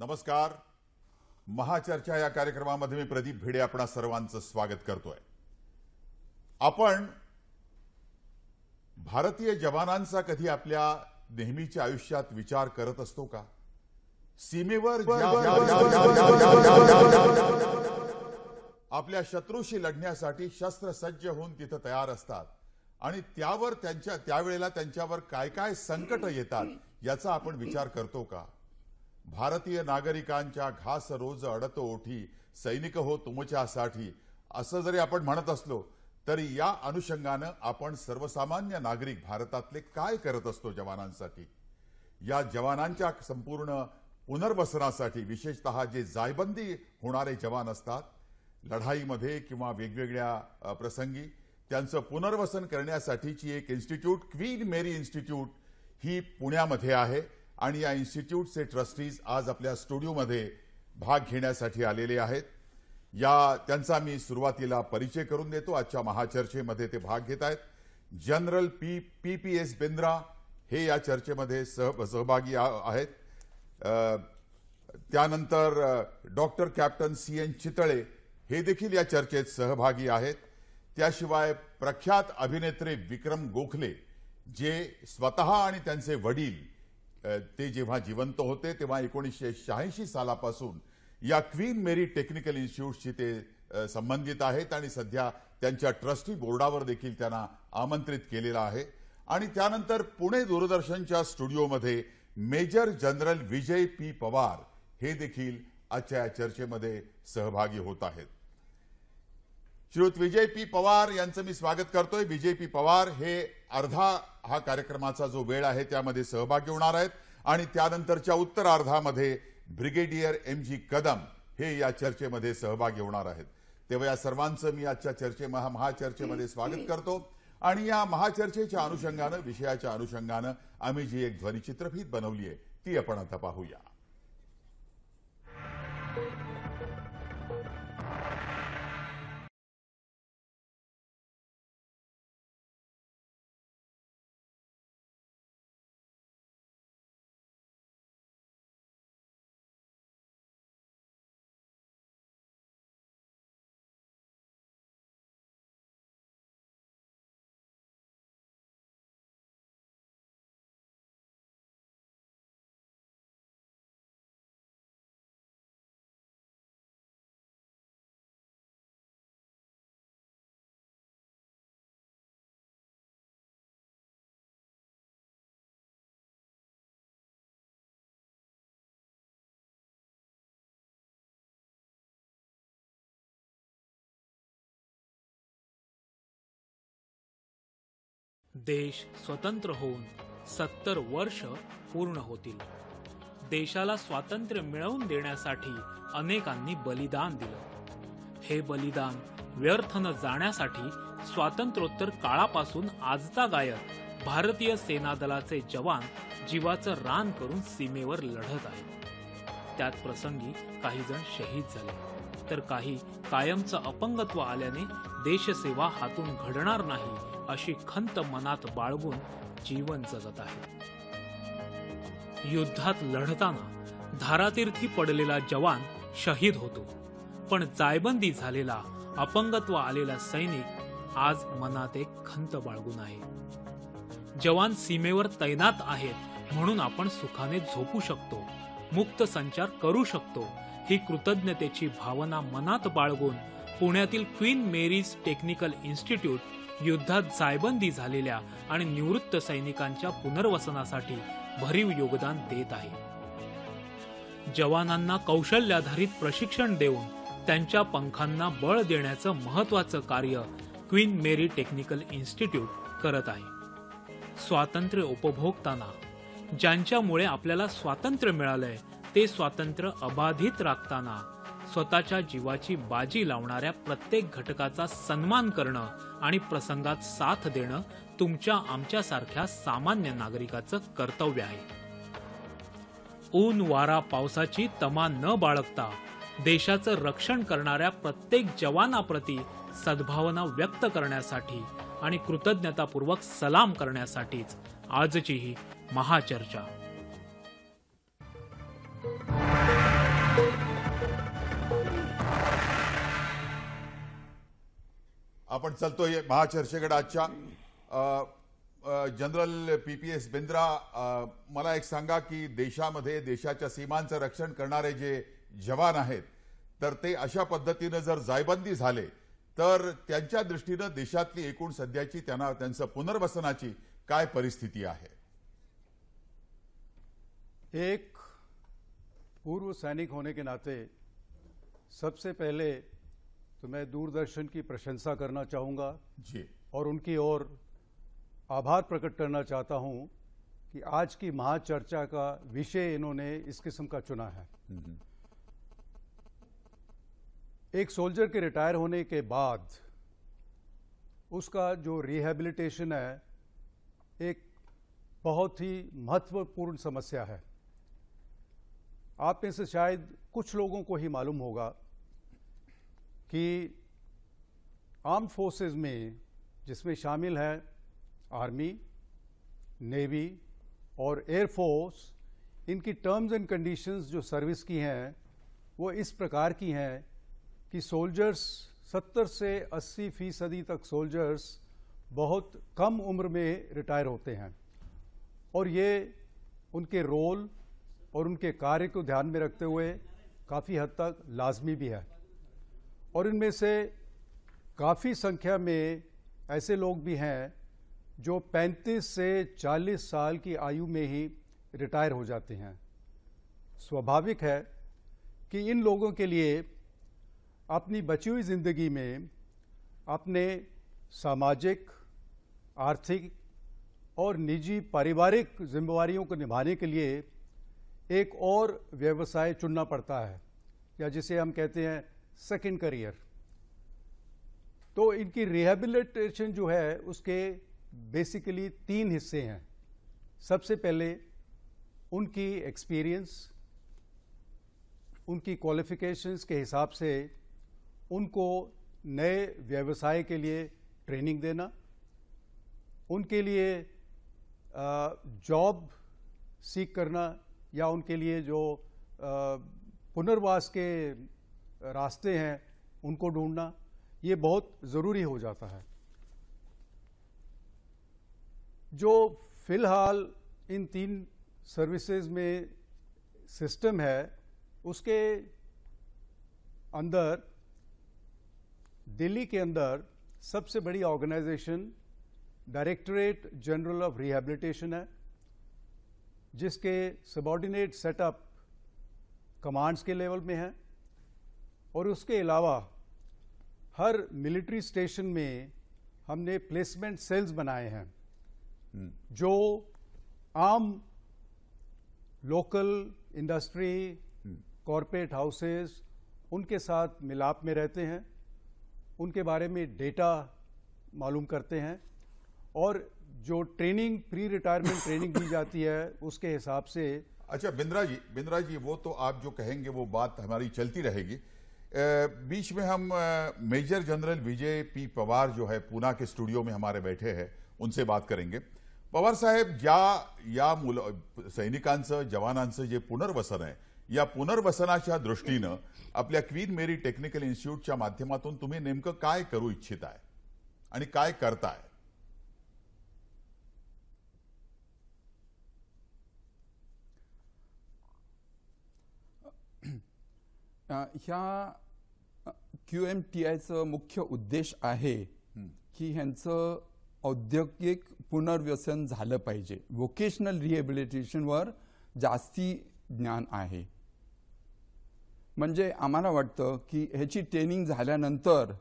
नमस्कार. महाचर्चा या कार्यक्रमामध्ये मी प्रदीप भिडे आपणा सर्वांचं स्वागत करतोय. आपण भारतीय जवानांचा कधी आपल्या नेहमीच्या आयुष्यात विचार करत असतो का? सीमेवर आपल्या शत्रूशी लढण्यासाठी शस्त्रसज्ज होऊन तिथे तयार असतात आणि त्यावेळेला त्यांच्यावर काय काय संकट येतात याचा आपण विचार करतो का? भारतीय नागरिकांच्या घास रोज अडतो ओठी, सैनिक हो तुमच्यासाठी, असं जरी आपण म्हणत असलो तरी या अनुषंगानं आपण सर्वसामान्य नागरिक भारतातले काय करत असतो जवानांसाठी? या जवानांच्या संपूर्ण पुनर्वसनासाठी, विशेषतः जे जायबंदी होणारे जवान असतात लढाईमध्ये किंवा वेगवेगळ्या प्रसंगी, त्यांचं पुनर्वसन करण्यासाठीची एक इन्स्टिट्यूट, क्वीन मेरी इन्स्टिट्यूट, ही पुण्यामध्ये आहे आणि या इन्स्टिट्यूटचे ट्रस्टीज आज आपल्या स्टुडिओमध्ये भाग घेण्यासाठी आलेले आहेत. त्यांचा मी सुरुवातीला परिचय करून देतो. आजच्या महाचर्चेमध्ये ते भाग घेत आहेत. जनरल PPS बिंद्रा हे या चर्चेमध्ये सहभागी आहेत. त्यानंतर डॉक्टर कॅप्टन CN चितळे हे देखील या चर्चेत सहभागी आहेत. त्याशिवाय प्रख्यात अभिनेत्री विक्रम गोखले, जे स्वतः आणि त्यांचे वडील ते जेव्हा जिवंत होते तेव्हा 1986 सालापासून या क्वीन मेरी टेक्निकल इन्स्टिट्यूटशी ते संबंधित आहेत आणि सध्या त्यांच्या ट्रस्टी बोर्डावर देखील त्यांना आमंत्रित केलेलं आहे. आणि त्यानंतर पुणे दूरदर्शनच्या स्टुडिओमध्ये मेजर जनरल विजय P पवार हे देखील आजच्या चर्चेमध्ये सहभागी होत आहेत. श्रीयुत विजय P पवार यांचं मी स्वागत करतोय. विजय P पवार हे हा कार्यक्रमाचा जो वेळ आहे त्यामध्ये सहभागी होणार आहेत आणि त्यानंतरच्या उत्तरार्धामध्ये ब्रिगेडियर MG कदम हे या चर्चेमध्ये सहभागी होणार आहेत. तेव्हा या सर्वांचं मी आजच्या महाचर्चेमध्ये स्वागत करतो. आणि या महाचर्चेच्या अनुषंगानं, विषयाच्या अनुषंगानं आम्ही जी एक ध्वनिचित्रफीत बनवली आहे ती आपण आता पाहूया. देश स्वतंत्र होऊन 70 वर्ष पूर्ण होतील. देशाला स्वातंत्र्य मिळवून देण्यासाठी अनेकांनी बलिदान दिलं. हे बलिदान व्यर्थ न जाण्यासाठी स्वातंत्र्योत्तर काळापासून आजतागायत भारतीय सेना दलाचे जवान जीवाचं रान करून सीमेवर लढत आहेत. त्यात प्रसंगी काही जण शहीद झाले तर काही कायमचं अपंगत्व आल्याने देशसेवा हातून घडणार नाही अशी खंत मनात बाळगून जीवन जगत आहे. युद्धात लढताना धारातीर्थी पडलेला जवान शहीद होतो, पण जायबंदी झालेला, अपंगत्व आलेला सैनिक आज मनात एक खंत बाळगून आहे. जवान सीमेवर तैनात आहेत म्हणून आपण सुखाने झोपू शकतो, मुक्त संचार करू शकतो, ही कृतज्ञतेची भावना मनात बाळगून पुण्यातील क्वीन मेरीज टेक्निकल इन्स्टिट्यूट युद्धात जायबंदी झालेल्या आणि निवृत्त सैनिकांच्या पुनर्वसनासाठी भरीव योगदान देत आहे. जवानांना कौशल्याधारित प्रशिक्षण देऊन त्यांच्या पंखांना बळ देण्याचं महत्त्वाचं कार्य क्वीन मेरी टेक्निकल इन्स्टिट्यूट करत आहे. स्वातंत्र्य उपभोगताना, ज्यांच्यामुळे आपल्याला स्वातंत्र्य मिळालंय ते स्वातंत्र्य अबाधित राखताना स्वतःच्या जीवाची बाजी लावणाऱ्या प्रत्येक घटकाचा सन्मान करणं आणि प्रसंगात साथ देणं तुमच्या आमच्यासारख्या सामान्य नागरिकाचं कर्तव्य आहे. ऊन वारा पावसाची तमा न बाळगता देशाचं रक्षण करणाऱ्या प्रत्येक जवानाप्रती सद्भावना व्यक्त करण्यासाठी आणि कृतज्ञतापूर्वक सलाम करण्यासाठीच आजची ही महाचर्चा. आपण चालतोय महाचर्चेकडे आजच्या जनरल PPS बिंद्रा, मला एक सांगा की देशामध्ये देशाच्या सीमांचं रक्षण करणारे जे जवान आहेत तर ते अशा पद्धतीनं जर जायबंदी झाले तर त्यांच्या दृष्टीनं देशातली एकूण सध्याची त्यांचं पुनर्वसनाची काय परिस्थिती आहे? एक पूर्व सैनिक होने के नाते सबसे पहले तो मैं दूरदर्शन की प्रशंसा करना चाहूँगा जी, और उनकी ओर आभार प्रकट करना चाहता हूँ कि आज की महाचर्चा का विषय इन्होंने इस किस्म का चुना है। एक सोल्जर के रिटायर होने के बाद उसका जो रिहैबिलिटेशन है एक बहुत ही महत्वपूर्ण समस्या है। आप में से शायद कुछ लोगों को ही मालूम होगा कि आर्म्ड फोर्सेस में, जिसमें शामिल है आर्मी, नेवी और एयरफोर्स, इनकी टर्म्स एंड कंडीशंस जो सर्विस की हैं वो इस प्रकार की हैं कि सोल्जर्स 70 से 80% तक सोल्जर्स बहुत कम उम्र में रिटायर होते हैं, और ये उनके रोल और उनके कार्य को ध्यान में रखते हुए काफ़ी हद तक लाजमी भी है। और इनमें से काफ़ी संख्या में ऐसे लोग भी हैं जो 35 से 40 साल की आयु में ही रिटायर हो जाते हैं। स्वाभाविक है कि इन लोगों के लिए अपनी बची हुई ज़िंदगी में अपने सामाजिक, आर्थिक और निजी पारिवारिक जिम्मेवारियों को निभाने के लिए एक और व्यवसाय चुनना पड़ता है, या जिसे हम कहते हैं सेकंड करियर। तो इनकी रिहैबिलिटेशन जो है उसके बेसिकली 3 हिस्से हैं। सबसे पहले उनकी एक्सपीरियंस, उनकी क्वालिफिकेशंस के हिसाब से उनको नए व्यवसाय के लिए ट्रेनिंग देना, उनके लिए जॉब सीख करना, या उनके लिए जो पुनर्वास के रास्ते हैं उनको ढूंढना, ये बहुत ज़रूरी हो जाता है। जो फिलहाल इन 3 सर्विसेज में सिस्टम है उसके अंदर दिल्ली के अंदर सबसे बड़ी organisation directorate general of rehabilitation है, जिसके सबऑर्डिनेट सेटअप कमांड्स के लेवल में है। और उसके अलावा हर मिलिट्री स्टेशन में हमने प्लेसमेंट सेल्स बनाए हैं जो आम लोकल इंडस्ट्री, कॉरपोरेट हाउसेस, उनके साथ मिलाप में रहते हैं, उनके बारे में डेटा मालूम करते हैं, और जो ट्रेनिंग, प्री रिटायरमेंट ट्रेनिंग दी जाती है उसके हिसाब से। अच्छा बिंद्रा जी, वो तो आप जो कहेंगे वो बात हमारी चलती रहेगी। बीच में हम मेजर जनरल विजय पी पवार जो है पूना के स्टुडिओ में हमारे बैठे हैं, उनसे बात करेंगे। पवार साहेब, या सैनिकांचं, जवानांचं जे पुनर्वसन आहे, या पुनर्वसनाच्या दृष्टीनं आपल्या क्वीन मेरी टेक्निकल इन्स्टिट्यूटच्या माध्यमातून तुम्ही नेमकं काय करू इच्छिताय आणि काय करताय? ह्या QMTIचं मुख्य उद्देश आहे की ह्यांचं औद्योगिक पुनर्वसन झालं पाहिजे। वोकेशनल रिहॅबिलिटेशनवर जास्ती ज्ञान आहे। म्हणजे आम्हाला वाटतं की ह्याची ट्रेनिंग झाल्यानंतर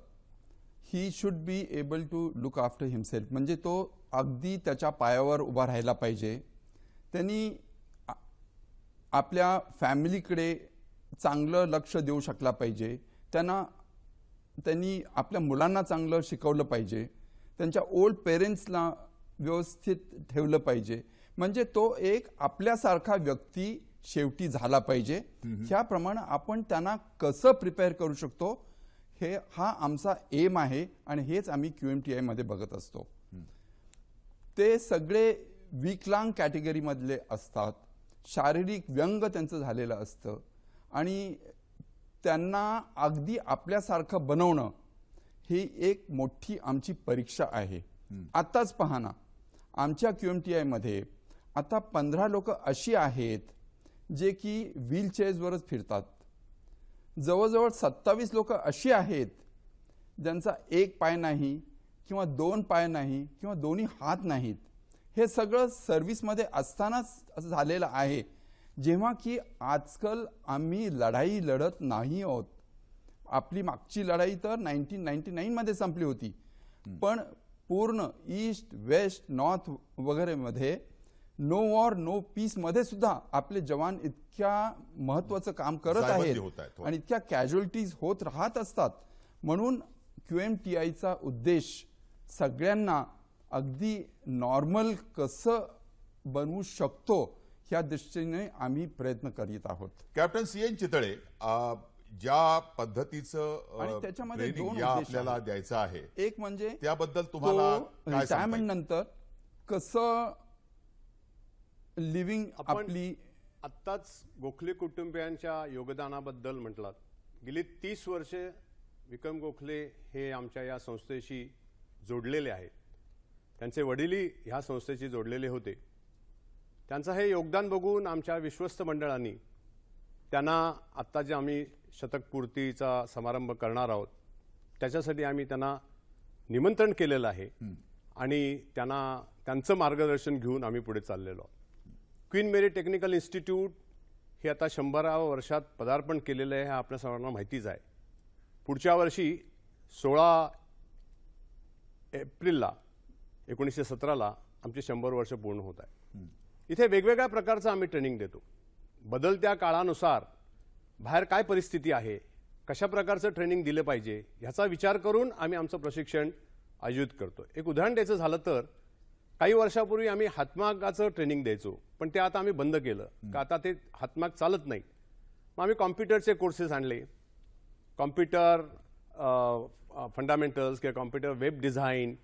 he should be able to look after himself, म्हणजे तो अगदी त्याच्या पायावर उभा राहायला पाहिजे। त्यांनी आपल्या फॅमिलीकडे चांगलं लक्ष देऊ शकला पाहिजे, त्यांनी आपल्या मुलांना चांगलं शिकवलं पाहिजे, त्यांच्या ओल्ड पेरेंट्सला व्यवस्थित ठेवलं पाहिजे, म्हणजे तो एक आपल्यासारखा व्यक्ती शेवटी झाला पाहिजे। ह्याप्रमाणे आपण त्यांना कसं प्रिपेअर करू शकतो हा आमचा एम आहे, आणि हेच आम्ही QMTI मध्ये बघत असतो। ते सगळे विकलांग कॅटेगरी मधले असतात, शारीरिक व्यंग त्यांचं झालेलं असतं, आणि त्यांना अगदी आपल्यासारखं बनवणं ही एक मोठी आमची परीक्षा आहे. आताच पहा ना, आमच्या QMTI मध्ये आता 15 लोक अशी आहेत जे की व्हीलचेअर्सवरच फिरतात. जवळजवळ 27 लोक अशी आहेत ज्यांचा एक पाय नाही किंवा दोन पाय नाही किंवा दोन्ही हात नाहीत. हे सगळं सर्व्हिसमध्ये असतानाच असं झालेलं आहे, जेव्हा की आजकाल आम्ही लढाई लढत नाही आहोत. आपली मागची लढाई तर 1999 मध्ये संपली होती, पण पूर्ण ईस्ट वेस्ट नॉर्थ वगैरे मध्ये नो वॉर नो पीस मध्ये सुद्धा आपले जवान इतक्या महत्वाचं काम करत जायबंदी आहेत होत आहेत, हो. आणि इतक्या कॅज्युअलिटीज होत राहत असतात. म्हणून QMTIचा उद्देश सगळ्यांना अगदी नॉर्मल कसं बनवू शकतो ह्या दृष्टीने आम्ही प्रयत्न करीत आहोत. कॅप्टन CN चितळे, ज्या पद्धतीचं आणि त्याच्यामध्ये ट्रेनिंग दोन या उद्देश आपल्याला आहेत. द्यायचं आहे, एक म्हणजे त्याबद्दल तुम्हाला काय सांगता रिटायरमेंट येईल? नंतर कसं लिव्हिंग आपण आपली आत्ताच गोखले कुटुंबियांच्या योगदानाबद्दल म्हटलात. गेली 30 वर्षे विक्रम गोखले हे आमच्या या संस्थेशी जोडलेले आहेत. त्यांचे वडीलही ह्या संस्थेशी जोडलेले होते. त्यांचं हे योगदान बघून आमच्या विश्वस्त मंडळांनी त्यांना आत्ता जे आम्ही शतकपूर्तीचा समारंभ करणार आहोत त्याच्यासाठी आम्ही त्यांना निमंत्रण केलेलं आहे आणि त्यांचं मार्गदर्शन घेऊन आम्ही पुढे चाललेलो आहोत. क्वीन मेरी टेक्निकल इन्स्टिट्यूट हे आता 100व्या वर्षात पदार्पण केलेलं आहे, हे आपल्या सर्वांना माहितीच आहे. पुढच्या वर्षी 16 एप्रिलला 1917ला आमची 100 वर्ष पूर्ण होत आहे. इथे वेगवेगळ्या प्रकारचं आम्ही ट्रेनिंग देतो. बदलत्या काळानुसार बाहेर काय परिस्थिती आहे, कशा प्रकारचं ट्रेनिंग दिलं पाहिजे ह्याचा विचार करून आम्ही आमचं प्रशिक्षण आयोजित करतो. एक उदाहरण द्यायचं झालं तर काही वर्षापूर्वी आम्ही हातमागाचं ट्रेनिंग द्यायचो, पण ते आता आम्ही बंद केलं का आता ते हातमाग चालत नाही. मग आम्ही कॉम्प्युटरचे कोर्सेस आणले, कॉम्प्युटर फंडामेंटल्स किंवा computer web design,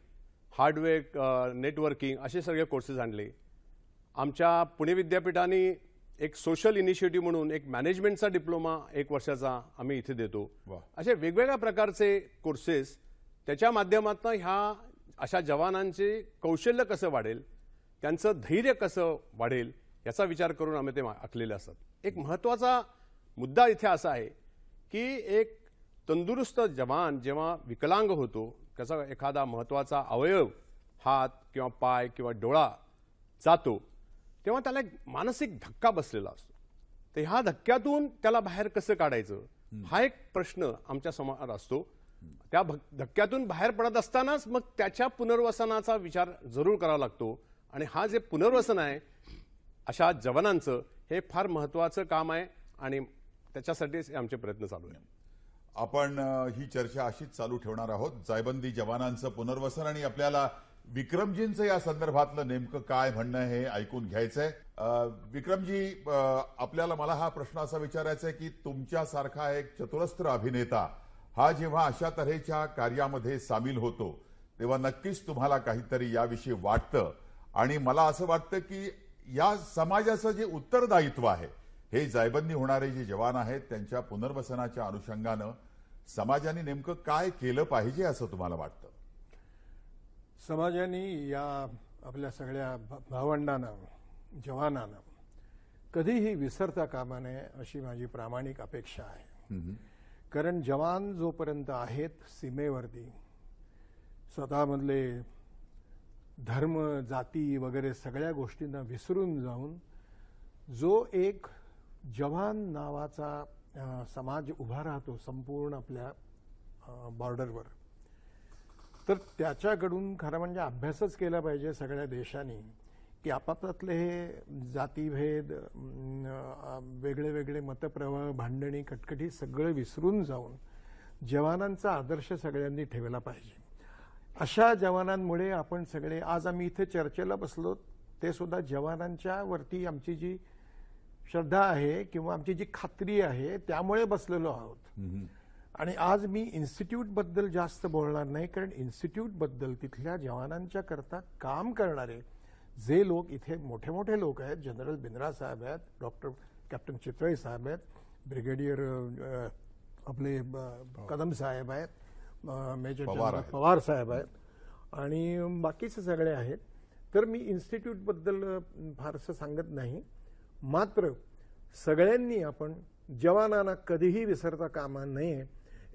hardware networking असे सगळे कोर्सेस आणले. आमच्या पुणे विद्यापीठाने एक सोशल इनिशिएटिव्ह म्हणून एक मॅनेजमेंटचा डिप्लोमा 1 वर्षाचा आम्ही इथे देतो. असे वेगवेगळ्या प्रकारचे कोर्सेस, त्याच्या माध्यमातून ह्या अशा जवानांचे कौशल्य कसं वाढेल, त्यांचं धैर्य कसं वाढेल याचा विचार करून आम्ही ते आखलेले असतात. एक महत्त्वाचा मुद्दा इथे असा आहे की एक तंदुरुस्त जवान जेव्हा विकलांग होतो, त्याचा एखादा महत्त्वाचा अवयव हात किंवा पाय किंवा डोळा जातो, तेव्हा त्याला एक मानसिक धक्का बसलेला असतो. तर ह्या धक्क्यातून त्याला बाहेर कसं काढायचं हा एक प्रश्न आमच्या समोर असतो. त्या धक्क्यातून बाहेर पडत असतानाच मग त्याच्या पुनर्वसनाचा विचार जरूर करावा लागतो. आणि हा जे पुनर्वसन आहे अशा जवानांचं, हे फार महत्त्वाचं काम आहे आणि त्याच्यासाठीच आमचे प्रयत्न चालू आहेत. आपण ही चर्चा अशीच चालू ठेवणार आहोत. जायबंदी जवानांचं पुनर्वसन आणि आपल्याला विक्रमजींचं या संदर्भातलं नेमकं काय म्हणणं हे ऐकून घ्यायचंय. विक्रमजी, मला हा प्रश्न असा विचारायचा आहे की तुमच्यासारखा एक चतुरस्त्र अभिनेता हा जेव्हा अशा तऱ्हेच्या कार्यामध्ये सामील होतो तेव्हा नक्कीच तुम्हाला काहीतरी याविषयी वाटतं. आणि मला असं वाटतं की या समाजाचं जे उत्तरदायित्व आहे, हे जायबंदी होणारे जे जवान आहेत त्यांच्या पुनर्वसनाच्या अनुषंगानं समाजाने नेमकं काय केलं पाहिजे असं तुम्हाला वाटतं? समाजाने या आपल्या सगळ्या भावंडांना, जवानांना कधीही विसरता कामा नये अशी माझी प्रामाणिक अपेक्षा आहे. कारण जवान जोपर्यंत आहेत सीमेवरती, स्वतःमधले धर्म जाती वगैरे सगळ्या गोष्टींना विसरून जाऊन जो एक जवान नावाचा समाज उभा राहतो संपूर्ण आपल्या बॉर्डरवर, तर त्याच्याकडून खरं म्हणजे अभ्यासच केला पाहिजे सगळ्या देशांनी की आपापसातले हे जातीभेद, वेगळे वेगळे मतप्रवाह, भांडणी, कटकटी सगळं विसरून जाऊन जवानांचा आदर्श सगळ्यांनी ठेवला पाहिजे. अशा जवानांमुळे आपण सगळे आज आम्ही इथे चर्चेला बसलो, ते सुद्धा जवानांच्या वरती आमची जी श्रद्धा आहे किंवा आमची जी खात्री आहे त्यामुळे बसलेलो आहोत. आणि आज मी इन्स्टिट्यूट बद्दल जास्त बोलणार नाही, कारण इन्स्टिट्यूट बद्दल तिथल्या जवानांच्या करता काम करणारे जे लोक इथे मोठे मोठे लोक आहेत, जनरल बिंद्रा साहेब आहेत, डॉक्टर कॅप्टन चितळे साहेब आहेत, ब्रिगेडियर आपले कदम साहेब आहेत, मेजर पवार जनरल आहेत. पवार साहेब आहेत आणि बाकीचे सगळे आहेत. तर मी इन्स्टिट्यूटबद्दल फारसं सांगत नाही. मात्र सगळ्यांनी आपण जवानांना कधीही विसरता कामा नये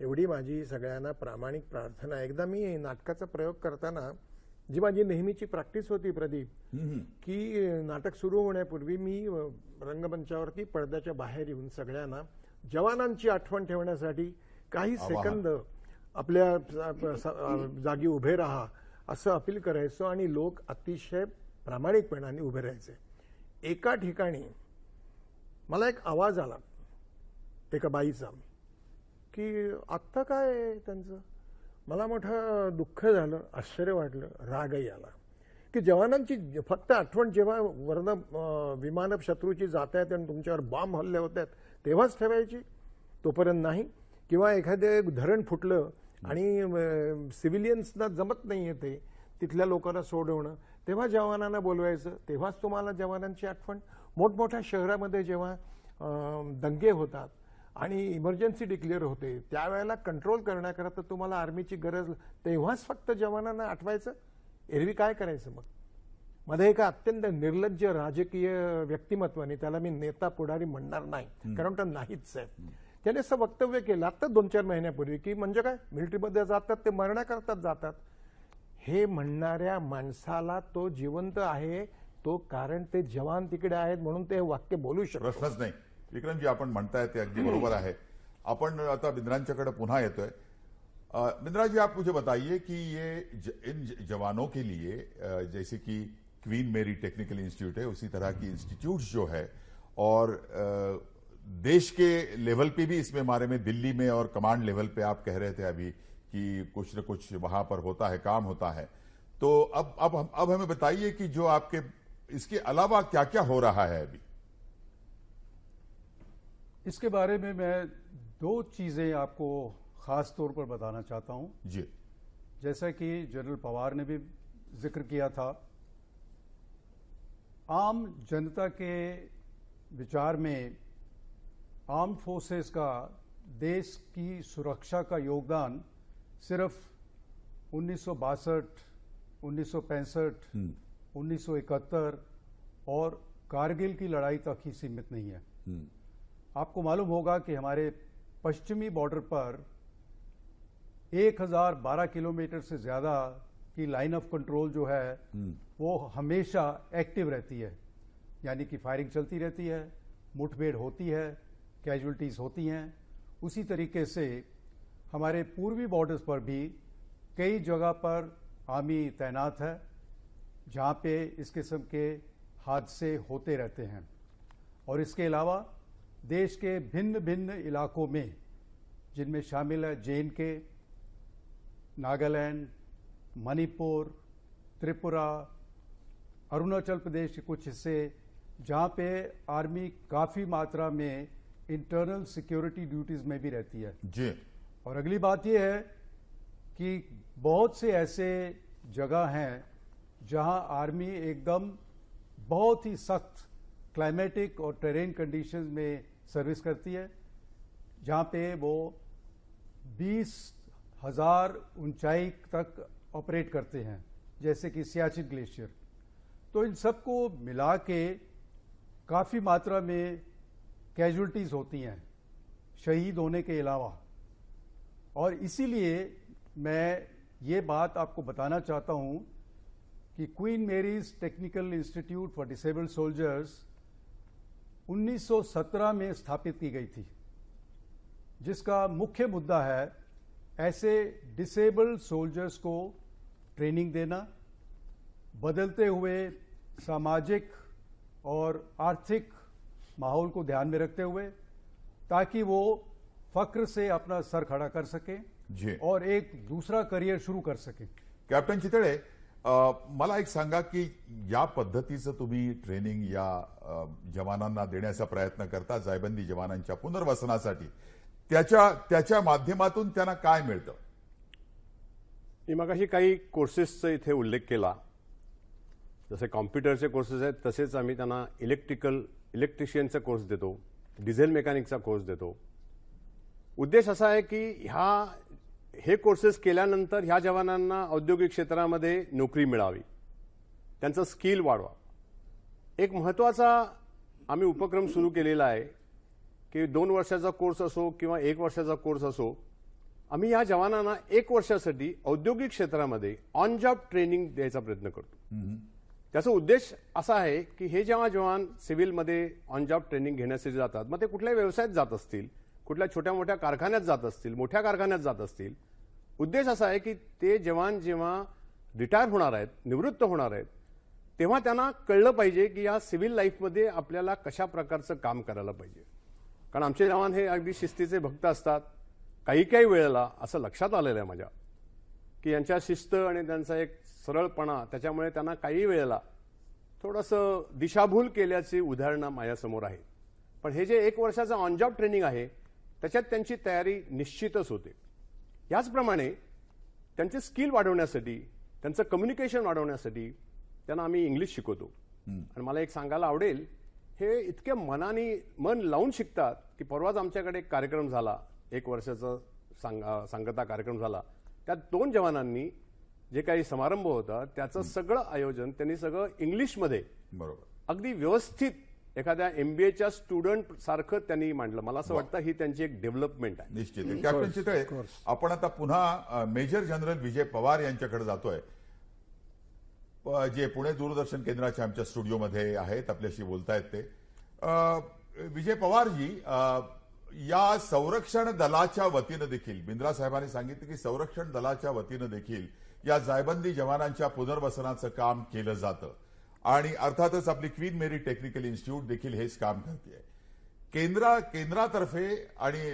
एवढी माझी सगळ्यांना प्रामाणिक प्रार्थना आहे. एकदा मी नाटकाचा प्रयोग करताना जी माझी नेहमीची प्रॅक्टिस होती प्रदीप, की नाटक सुरू होण्यापूर्वी मी रंगमंचावरती पडद्याच्या बाहेर येऊन सगळ्यांना जवानांची आठवण ठेवण्यासाठी काही सेकंद आपल्या जागी उभे राहा असं अपील करायचो आणि लोक अतिशय प्रामाणिकपणाने उभे राहायचे. एका ठिकाणी मला एक आवाज आला एका बाईचा की आत्ता काय आहे त्यांचं. मला मोठं दुःख झालं, आश्चर्य वाटलं, रागही आला की जवानांची फक्त आठवण जेव्हा वरनं विमान शत्रूची जात आहेत आणि तुमच्यावर बॉम्ब हल्ले होत आहेत तेव्हाच ठेवायची, तोपर्यंत नाही. किंवा एखादे धरण फुटलं आणि सिव्हिलियन्सना जमत नाही येते तिथल्या लोकांना सोडवणं, तेव्हा जवानांना बोलवायचं, तेव्हाच तुम्हाला जवानांची आठवण. मोठमोठ्या शहरामध्ये जेव्हा दंगे होतात आणि इमर्जन्सी डिक्लेअर होते त्यावेळेला कंट्रोल करण्याकरता तुम्हाला आर्मीची गरज, तेव्हाच फक्त जवानांना आठवायचं. एरवी काय करायचं मग. मध्ये एका अत्यंत निर्लज्ज राजकीय व्यक्तिमत्वाने, त्याला मी नेता पुढारी म्हणणार नाही कारण तो नाहीच आहे, त्याने असं वक्तव्य केलं आता 2-4 महिन्यापूर्वी की म्हणजे काय मिलिटरीमध्ये जातात ते मरण्याकरताच जातात. हे म्हणणाऱ्या माणसाला तो जिवंत आहे तो कारण ते जवान तिकडे आहेत म्हणून ते वाक्य बोलू शकतो. प्रश्नच नाही. विक्रमजी आपण म्हणताय ते अगदी बरोबर आहे. आपण आता बिंद्रांच्याकडे पुन्हा येतोय. बिंद्रा जी, आप मुझे बताइए कि ये इन जवानों के लिए जैसे कि क्वीन मेरी टेक्निकल इंस्टीट्यूट है उसी तरह की इंस्टीट्यूट्स जो है और देश के लेवल पे भी इसमें हमारे में दिल्ली में और कमांड लेवल पे आप कह रहे थे अभी कि कुछ न कुछ वहां पर होता है, काम होता है. तो अब हमें बताइए कि जो आपके इसके अलावा क्या क्या हो रहा है अभी. इसके बारे में मैं 2 चीजें आपको खास तौर पर बताना चाहता हूं. जी. जैसा कि जनरल पवार ने भी जिक्र किया था, आम जनता के विचार में आर्म फोर्सेस का देश की सुरक्षा का योगदान सिर्फ 1962, 1965, 1971 और कारगिल की लड़ाई तक ही सीमित नहीं है. आपको मालूम होगा कि हमारे पश्चिमी बॉर्डर पर 1012 किलोमीटर से ज्यादा की लाइन ऑफ कंट्रोल जो है वो हमेशा एक्टिव रहती है, यानी कि फायरिंग चलती रहती है, मुठभेड़ होती है, कैजुअल्टीज होती हैं. उसी तरीके से हमारे पूर्वी बॉर्डर्स पर भी कई जगह पर आर्मी तैनात है जहां पे इस किस्म के हादसे होते रहते हैं. और इसके अलावा देश के भिन्न भिन्न इलाकों में जिनमें शामिल है JNK, नागालैंड, मणिपुर, त्रिपुरा, अरुणाचल प्रदेश के कुछ हिस्से जहां पे आर्मी काफी मात्रा में इंटरनल सिक्योरिटी ड्यूटीज में भी रहती है. जी. और अगली बात यह है कि बहुत से ऐसे जगह हैं जहां आर्मी एकदम बहुत ही सख्त क्लाइमेटिक और टेरेन कंडीशंस में सर्विस करती है, जहां पे वो 20,000 ऊंचाई तक ऑपरेट करते हैं, जैसे कि सियाचिन ग्लेशियर. तो इन सबको मिला के काफी मात्रा में कैजुअल्टीज होती हैं शहीद होने के अलावा. और इसीलिए मैं ये बात आपको बताना चाहता हूं कि Queen Mary's technical institute for disabled soldiers 1917 में स्थापित की गई थी, जिसका मुख्य मुद्दा है ऐसे डिसेबल्ड सोल्जर्स को ट्रेनिंग देना, बदलते हुए सामाजिक और आर्थिक माहौल को ध्यान में रखते हुए, ताकि वो फक्र से अपना सर खड़ा कर सके जी. और एक दूसरा करियर शुरू कर सके. कॅप्टन चितळे, मला एक सांगा की या पद्धतीचं तुम्ही ट्रेनिंग या जवानांना देण्याचा प्रयत्न करता जायबंदी जवानांच्या पुनर्वसनासाठी, त्याच्या माध्यमातून त्यांना काय मिळतं? मी मगाशी काही कोर्सेसचा इथे उल्लेख केला. जसे कॉम्प्युटरचे कोर्सेस आहेत तसेच आम्ही त्यांना इलेक्ट्रिशियनचा कोर्स देतो, डिझेल मेकॅनिकचा कोर्स देतो. उद्देश असा आहे की हे कोर्सेस केल्यानंतर ह्या जवानांना औद्योगिक क्षेत्रामध्ये नोकरी मिळावी, त्यांचं स्किल वाढवा. एक महत्त्वाचा आम्ही उपक्रम सुरू केलेला आहे की 2 वर्षाचा कोर्स असो किंवा 1 वर्षाचा कोर्स असो, आम्ही या जवानांना 1 वर्षासाठी औद्योगिक क्षेत्रामध्ये ऑन जॉब ट्रेनिंग द्यायचा प्रयत्न करतो. त्याचा उद्देश असा आहे की हे जेव्हा जवान सिव्हिलमध्ये ऑन जॉब ट्रेनिंग घेण्यासाठी जातात, मग ते कुठल्याही व्यवसायात जात असतील, कुठल्या छोट्या मोठ्या कारखान्यात जात असतील, मोठ्या कारखान्यात जात असतील, उद्देश असा आहे की ते जवान जेव्हा रिटायर होणार आहेत, निवृत्त होणार आहेत, तेव्हा त्यांना कळलं पाहिजे की या सिव्हिल लाईफमध्ये आपल्याला कशा प्रकारचं काम करायला पाहिजे. कारण आमचे जवान हे अगदी शिस्तीचे भक्त असतात. काही काही वेळेला असं लक्षात आलेलं आहे माझ्या की यांच्या शिस्त आणि त्यांचा एक सरळपणा, त्याच्यामुळे त्यांना काही वेळेला थोडंसं दिशाभूल केल्याची उदाहरणं माझ्यासमोर आहेत. पण हे जे 1 वर्षाचं ऑन जॉब ट्रेनिंग आहे, त्याच्यात त्यांची तयारी निश्चितच होते. याचप्रमाणे त्यांचे स्किल वाढवण्यासाठी, त्यांचं कम्युनिकेशन वाढवण्यासाठी त्यांना आम्ही इंग्लिश शिकवतो. आणि मला एक सांगायला आवडेल, हे इतके मन लावून शिकतात की परवाच आमच्याकडे एक कार्यक्रम झाला, 1 वर्षाचा सांगता कार्यक्रम झाला. त्यात 2 जवानांनी जे काही समारंभ होता त्याचं सगळं आयोजन त्यांनी सगळं इंग्लिशमध्ये बरोबर अगदी व्यवस्थित एखाद्या MBAच्या स्टुडंट सारखं त्यांनी मांडलं. मला असं वाटतं ही त्यांची एक डेव्हलपमेंट आहे. निश्चित. कॅप्टन चितळे, आपण आता पुन्हा मेजर जनरल विजय पवार यांच्याकडे जातोय, जे पुणे दूरदर्शन केंद्राच्या आमच्या स्टुडिओमध्ये आहेत, आपल्याशी बोलतायत ते. विजय पवारजी, या संरक्षण दलाच्या वतीनं देखील बिंद्रा साहेबांनी सांगितलं की संरक्षण दलाच्या वतीनं देखील या जायबंदी जवानांच्या पुनर्वसनाचं काम केलं जातं आणि अर्थातच आपली क्वीन मेरी टेक्निकल इन्स्टिट्यूट देखील हेच काम करते. केंद्रातर्फे आणि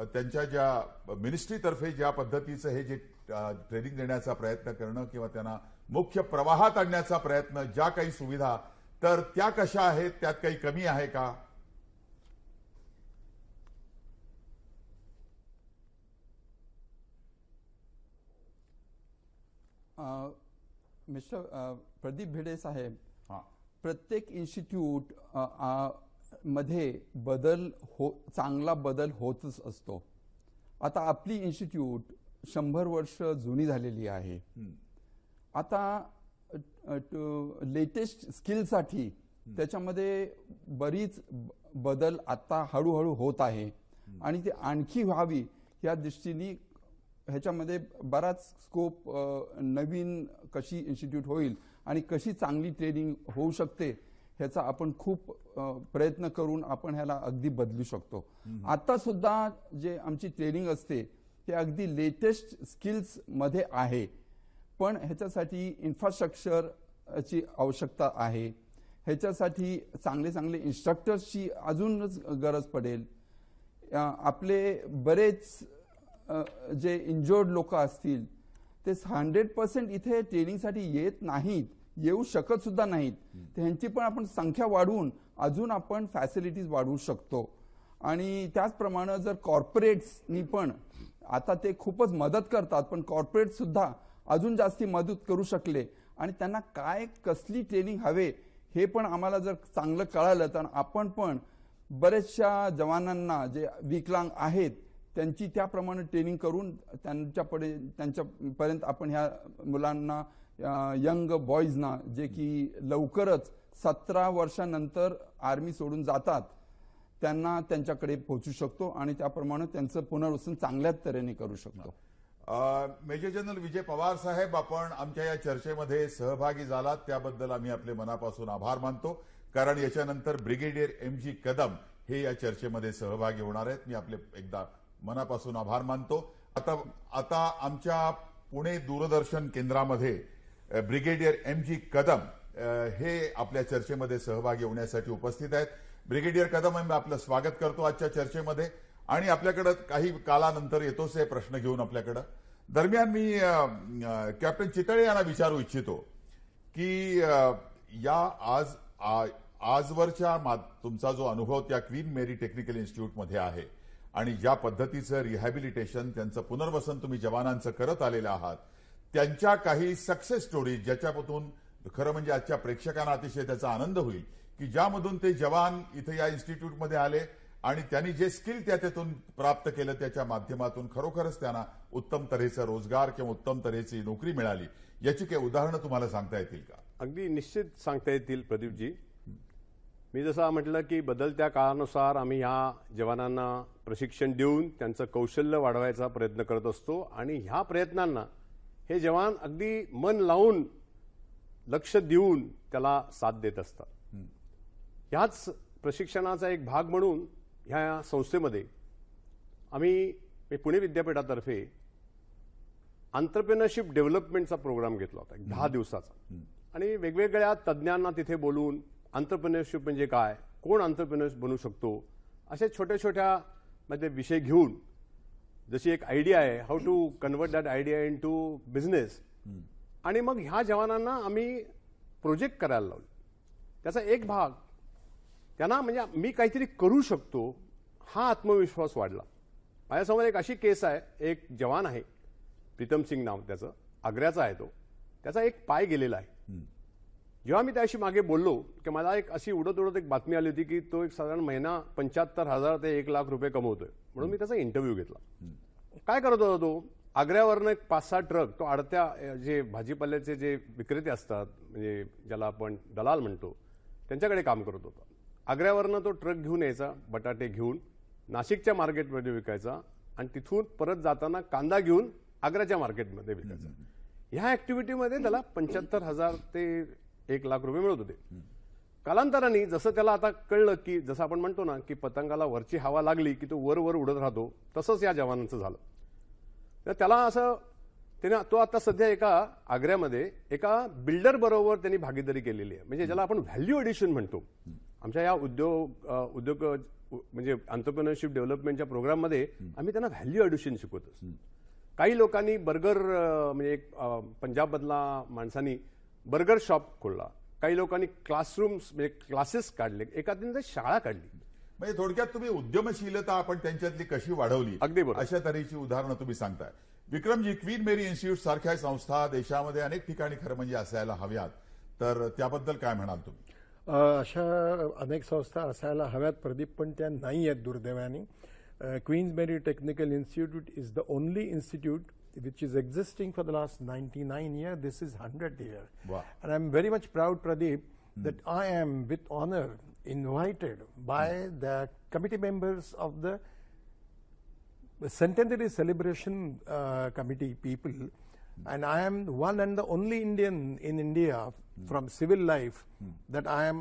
त्यांच्या ज्या मिनिस्ट्रीतर्फे ज्या पद्धतीचं हे जे ट्रेनिंग देण्याचा प्रयत्न करणं किंवा त्यांना मुख्य प्रवाहात आणण्याचा प्रयत्न, ज्या काही सुविधा, तर त्या कशा आहेत, त्यात काही कमी आहे का? मिस्टर प्रदीप भिडे साहेब, प्रत्येक इन्स्टिट्यूट मध्ये चांगला बदल होतच असतो. आता आपली इन्स्टिट्यूट 100 वर्ष जुनी झालेली आहे. आता लेटेस्ट स्किलसाठी त्याच्यामध्ये बरीच बदल आता हळूहळू होत आहे आणि ते आणखी व्हावी या दृष्टीने ह्याच्यामध्ये बराच स्कोप, नवीन कशी इन्स्टिट्यूट होईल आणि कशी चांगली ट्रेनिंग होऊ शकते ह्याचा आपण खूप प्रयत्न करून आपण ह्याला अगदी बदलू शकतो. आता सुद्धा जे आमची ट्रेनिंग असते ते अगदी लेटेस्ट स्किल्स मध्ये आहे, पण ह्याच्यासाठी इन्फ्रास्ट्रक्चरची आवश्यकता आहे. ह्याच्यासाठी चांगले इन्स्ट्रक्टर्सची अजूनच गरज पडेल. आपले बरेच जे इंजर्ड लोक असतील ते 100% इथे ट्रेनिंगसाठी येत नाहीत, येऊ शकत सुद्धा नाहीत. त्यांची पण आपण संख्या वाढवून अजून आपण फॅसिलिटीज वाढवू शकतो. आणि त्याचप्रमाणे जर कॉर्पोरेट्सनी पण, आता ते खूपच मदत करतात, पण कॉर्पोरेट सुद्धा अजून जास्ती मदत करू शकले आणि त्यांना काय कसली ट्रेनिंग हवे हे पण आम्हाला जर चांगलं कळालं तर आपण पण बरेचशा जवानांना जे विकलांग आहेत त्यांची त्याप्रमाणे ट्रेनिंग करून त्यांच्यापर्यंत आपण ह्या मुलांना, यंग बॉईजना जे की लवकरच 17 वर्षानंतर आर्मी सोडून जातात त्यांना त्यांच्याकडे पोहोचू शकतो आणि त्याप्रमाणे त्यांचं पुनर्वसन चांगल्या तऱ्हेने करू शकतो. मेजर जनरल विजय पवार साहेब, आपण आमच्या या चर्चेमध्ये सहभागी झालात त्याबद्दल आम्ही आपले मनापासून आभार मानतो. कारण याच्यानंतर ब्रिगेडियर MG कदम हे या चर्चेमध्ये सहभागी होणार आहेत. मी आपले एकदा मनापासून आभार मानतो. आता आमच्या पुणे दूरदर्शन केंद्रामध्ये ब्रिगेडियर MG कदम हे आपल्या चर्चेमध्ये सहभागी होण्यासाठी उपस्थित आहेत. ब्रिगेडियर कदम, मी आपलं स्वागत करतो आजच्या चर्चेमध्ये आणि आपल्याकडे काही कालानंतर येतोच हे प्रश्न घेऊन आपल्याकडे. दरम्यान मी कॅप्टन चितळे यांना विचारू इच्छितो की या आजवरच्या तुमचा जो अनुभव त्या क्वीन मेरी टेक्निकल इन्स्टिट्यूटमध्ये आहे आणि ज्या पद्धतीचं रिहॅबिलिटेशन, त्यांचं पुनर्वसन तुम्ही जवानांचं करत आलेलं आहात, त्यांच्या काही सक्सेस स्टोरीज ज्याच्यामधून खरं म्हणजे आजच्या प्रेक्षकांना अतिशय त्याचा आनंद होईल की ज्यामधून ते जवान इथे या इन्स्टिट्यूटमध्ये आले आणि त्यांनी जे स्किल त्यातून प्राप्त केलं त्याच्या माध्यमातून खरोखरच त्यांना उत्तम तऱ्हेचा रोजगार किंवा उत्तम तऱ्हेची नोकरी मिळाली, याची काही उदाहरणं तुम्हाला सांगता येतील का? अगदी निश्चित सांगता येतील प्रदीपजी. मी जसं म्हटलं की बदलत्या काळानुसार आम्ही ह्या जवानांना प्रशिक्षण देऊन त्यांचं कौशल्य वाढवायचा प्रयत्न करत असतो आणि ह्या प्रयत्नांना हे जवान अगदी मन लावून लक्ष देऊन त्याला साथ देत असतात. ह्याच प्रशिक्षणाचा एक भाग म्हणून ह्या संस्थेमध्ये आम्ही पुणे विद्यापीठातर्फे एंटरप्रेन्योरशिप डेव्हलपमेंटचा प्रोग्राम घेतला होता 10 दिवसाचा आणि वेगवेगळ्या तज्ज्ञांना तिथे बोलून एंटरप्रेन्योरशिप म्हणजे काय, कोण एंटरप्रेन्योर बनू शकतो, असे छोट्या छोट्या मध्ये विषय घेऊन जशी एक आयडिया आहे how to convert that idea into business आणि मग ह्या जवानांना आम्ही प्रोजेक्ट करायला लावले. त्याचा एक भाग त्यांना म्हणजे मी काहीतरी करू शकतो हा आत्मविश्वास वाढला. माझ्यासमोर एक अशी केस आहे, एक जवान आहे प्रीतम सिंग नाव त्याचं, आग्र्याचा आहे तो, त्याचा एक पाय गेलेला आहे. जेव्हा मी त्याशी मागे बोललो की मला एक अशी उडत एक बातमी आली होती की तो एक साधारण महिना 75,000 ते 1 लाख रुपये कमवतोय, म्हणून मी त्याचा इंटरव्ह्यू घेतला. काय करत होता तो? आग्र्यावरनं एक 5-6 ट्रक, तो आडत्या जे भाजीपाल्याचे जे विक्रेते असतात म्हणजे ज्याला आपण दलाल म्हणतो त्यांच्याकडे काम करत होता. आग्र्यावरनं तो ट्रक घेऊन यायचा, बटाटे घेऊन नाशिकच्या मार्केटमध्ये विकायचा आणि तिथून परत जाताना कांदा घेऊन आग्र्याच्या मार्केटमध्ये विकायचा. ह्या ऍक्टिव्हिटीमध्ये त्याला 75,000 ते 1 लाख रुपये मिळत होते. कालांतराने जसं त्याला आता कळलं की जसं आपण म्हणतो ना की पतंगाला वरची हवा लागली की तो वर उडत राहतो, तसंच या जवानांचं झालं. तर त्याला असं तो आता सध्या एका आग्र्यामध्ये एका बिल्डर बरोबर त्यांनी भागीदारी केलेली आहे, म्हणजे ज्याला आपण व्हॅल्यू एडिशन म्हणतो. आमच्या या उद्योग म्हणजे एंटरप्रेन्योरशिप डेव्हलपमेंटच्या प्रोग्राममध्ये आम्ही त्यांना व्हॅल्यू एडिशन शिकवत असतो. काही लोकांनी बर्गर म्हणजे एक पंजाबमधला माणसांनी बर्गर शॉप खोलला, काही लोकांनी क्लासरूम्स म्हणजे क्लासेस काढले, एखाद्याने शाळा काढली. म्हणजे थोडक्यात तुम्ही उद्यमशीलता आपण त्यांच्यातली कशी वाढवली, अगदी बरोबर, अशा तऱ्हेची उदाहरणं तुम्ही सांगताय. विक्रमजी, क्वीन मेरी इन्स्टिट्यूट सारख्या संस्था देशामध्ये अनेक ठिकाणी खरं म्हणजे असायला हव्यात, तर त्याबद्दल काय म्हणाल तुम्ही? अशा अनेक संस्था असायला हव्यात प्रदीप, पण त्या नाही आहेत दुर्दैवाने. Queen's Mary technical institute is the only institute which is existing for the last 99 years. This is 100th year. Wow. And I'm very much proud, Pradeep, that I am with honor invited by the committee members of the centenary celebration committee people, and I am one and the only Indian in India from civil life that I am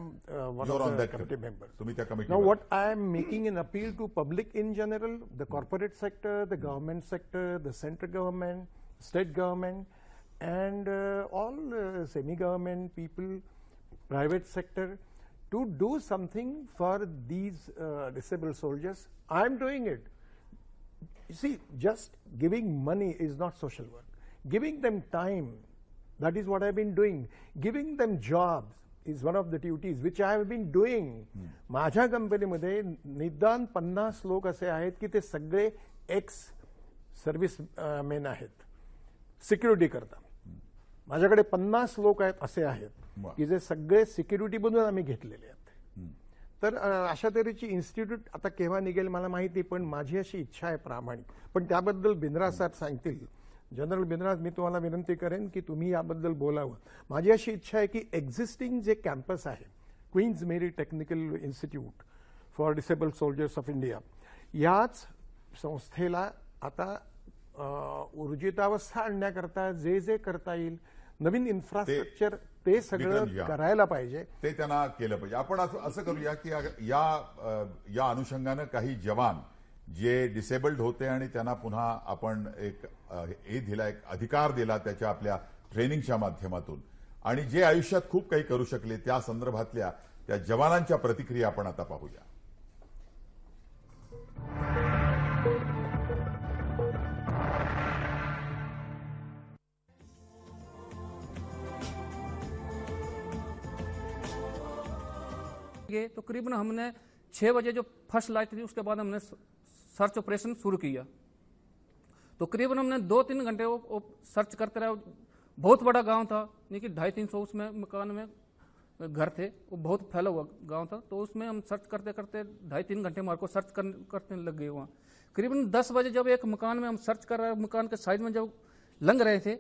one You're of on the that committee members. तुम्ही त्या Now कमिटीवर. what I am making an appeal to public in general, the corporate sector, the government sector, the central government, state government, and all semi-government people, private sector, to do something for these disabled soldiers. I am doing it. You see, just giving money is not social work. Giving them time, that is what I have been doing. Giving them jobs is one of the duties which I have been doing. माझ्या कंपनीमध्ये निदान 50 लोक असे आहेत की ते सगळे x service main आहेत, सिक्युरिटी करता. माझ्याकडे 50 लोक आहेत असे आहेत की जे सगळे सिक्युरिटी बनवून आम्ही घेतलेले आहेत. तर अशा तऱ्हेची इन्स्टिट्यूट आता केव्हा निघेल मला माहिती, पण माझी अशी इच्छा आहे प्रामाणिक. पण त्याबद्दल बिंद्रा साहेब सांगतील. जनरल बिंद्रा, मी तुम्हाला विनंती करेन की तुम्ही याबद्दल बोलावं. माझी अशी इच्छा आहे की एक्झिस्टिंग जे कॅम्पस आहे Queen's Mary technical institute for disabled soldiers of India, याच संस्थेला आता ऊर्जितावस्था आणण्याकरता जे जे करता येईल नवीन इन्फ्रास्ट्रक्चर ते सगळं करायला पाहिजे, ते त्यांना केलं पाहिजे. आपण असं करूया की या अनुषंगानं काही जवान जे डिसेबल्ड होते आणि त्यांना पुन्हा आपण एक दिला, एक अधिकार दिला त्याच्या आपल्या ट्रेनिंगच्या माध्यमातून, आणि जे आयुष्यात खूप काही करू शकले त्या संदर्भातल्या त्या जवानांच्या प्रतिक्रिया आपण आता पाहूया. तो करीबन हमने 6 बजे जो फर्स्ट लाइट थी उसके बाद हमने सर्च ऑपरेशन शुरू किया. तो करीबन हमने 2-3 घंटे वो सर्च करते रहे. बहुत बड़ा गांव था, नहीं कि 250-300 उसमें मकान में घर थे, वो बहुत फैला हुआ गांव था, तो उसमें हम सर्च करते करते 2.5-3 घंटे हमारे को सर्च करने लग गए। वहाँ करीबन 10 बजे जब एक मकान में हम सर्च कर रहे, मकान के साइड में जब लंघ रहे थे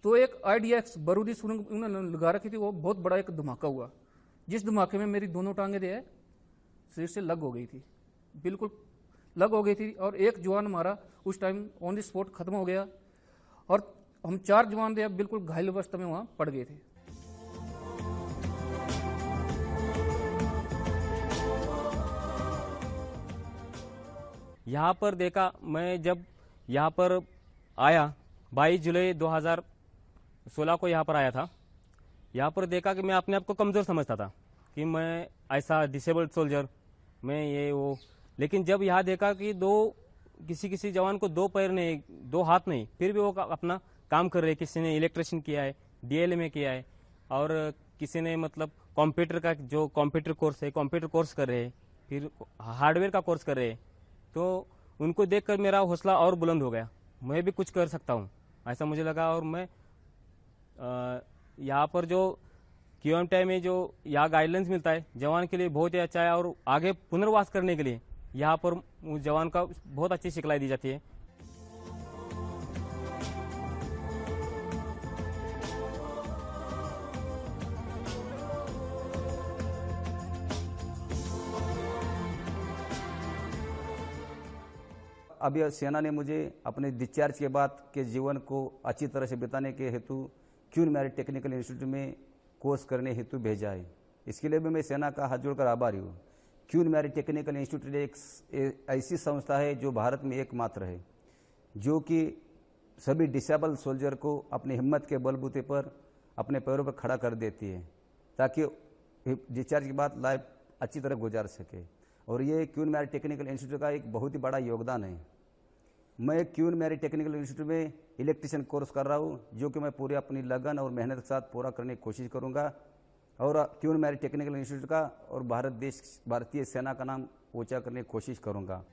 तो एक IDX बारूदी सुरंग उन्होंने लगा रखी थी, वो बहुत बड़ा एक धमाका हुआ, जिस धमाके में मेरी दोनों टांगें जो है शरीर से लग हो गई थी, बिल्कुल लग हो गई थी। और एक जवान हमारा उस टाइम ऑन द स्पॉट खत्म हो गया और हम 4 जवान थे बिल्कुल घायल अवस्था में वहाँ पड़ गए थे। यहाँ पर देखा, मैं जब यहाँ पर आया 22 जुलाई 2016 को यहाँ पर आया था, यहाँ पर देखा कि मैं अपने आप को कमज़ोर समझता था कि मैं ऐसा डिसेबल्ड सोल्जर, मैं ये वो। लेकिन जब यहाँ देखा कि किसी जवान को 2 पैर नहीं, 2 हाथ नहीं, फिर भी वो अपना काम कर रहे। किसी ने इलेक्ट्रिशियन किया है, DL में किया है, और किसी ने मतलब कंप्यूटर का जो कंप्यूटर कोर्स है, कंप्यूटर कोर्स कर रहे हैं, फिर हार्डवेयर का कोर्स कर रहे हैं। तो उनको देखकर मेरा हौसला और बुलंद हो गया, मैं भी कुछ कर सकता हूँ ऐसा मुझे लगा। और मैं यहाँ पर जो QMTI में जो यहाँ गाइडलाइंस मिलता है जवान के लिए बहुत ही अच्छा है, और आगे पुनर्वास करने के लिए यहाँ पर उस जवान का बहुत अच्छी सिखलाई दी जाती है। अभी सेना ने मुझे अपने डिस्चार्ज के बाद के जीवन को अच्छी तरह से बिताने के हेतु क्वीन मैरी टेक्निकल इंस्टीट्यूट में कोर्स करने हेतु भेजा है। इसके लिए भी मैं सेना का हाथ जोड़कर आभारी हूँ। क्वीन मैरी टेक्निकल इंस्टीट्यूट एक ऐसी संस्था है जो भारत में एकमात्र है, जो कि सभी डिसेबल सोल्जर को अपनी हिम्मत के बलबूते पर अपने पैरों पर खड़ा कर देती है, ताकि डिस्चार्ज के बाद लाइफ अच्छी तरह गुजार सके। और ये क्वीन मैरी टेक्निकल इंस्टीट्यूट का एक बहुत ही बड़ा योगदान है। मैं क्वीन मैरी टेक्निकल इंस्टीट्यूट में इलेक्ट्रिशियन कोर्स कर रहा हूँ, जो कि मैं पूरी अपनी लगन और मेहनत के साथ पूरा करने की कोशिश करूँगा, और क्वीन मैरी टेक्निकल इंस्टीट्यूट का और भारतीय सेना का नाम ऊंचा करने की कोशिश करूँगा।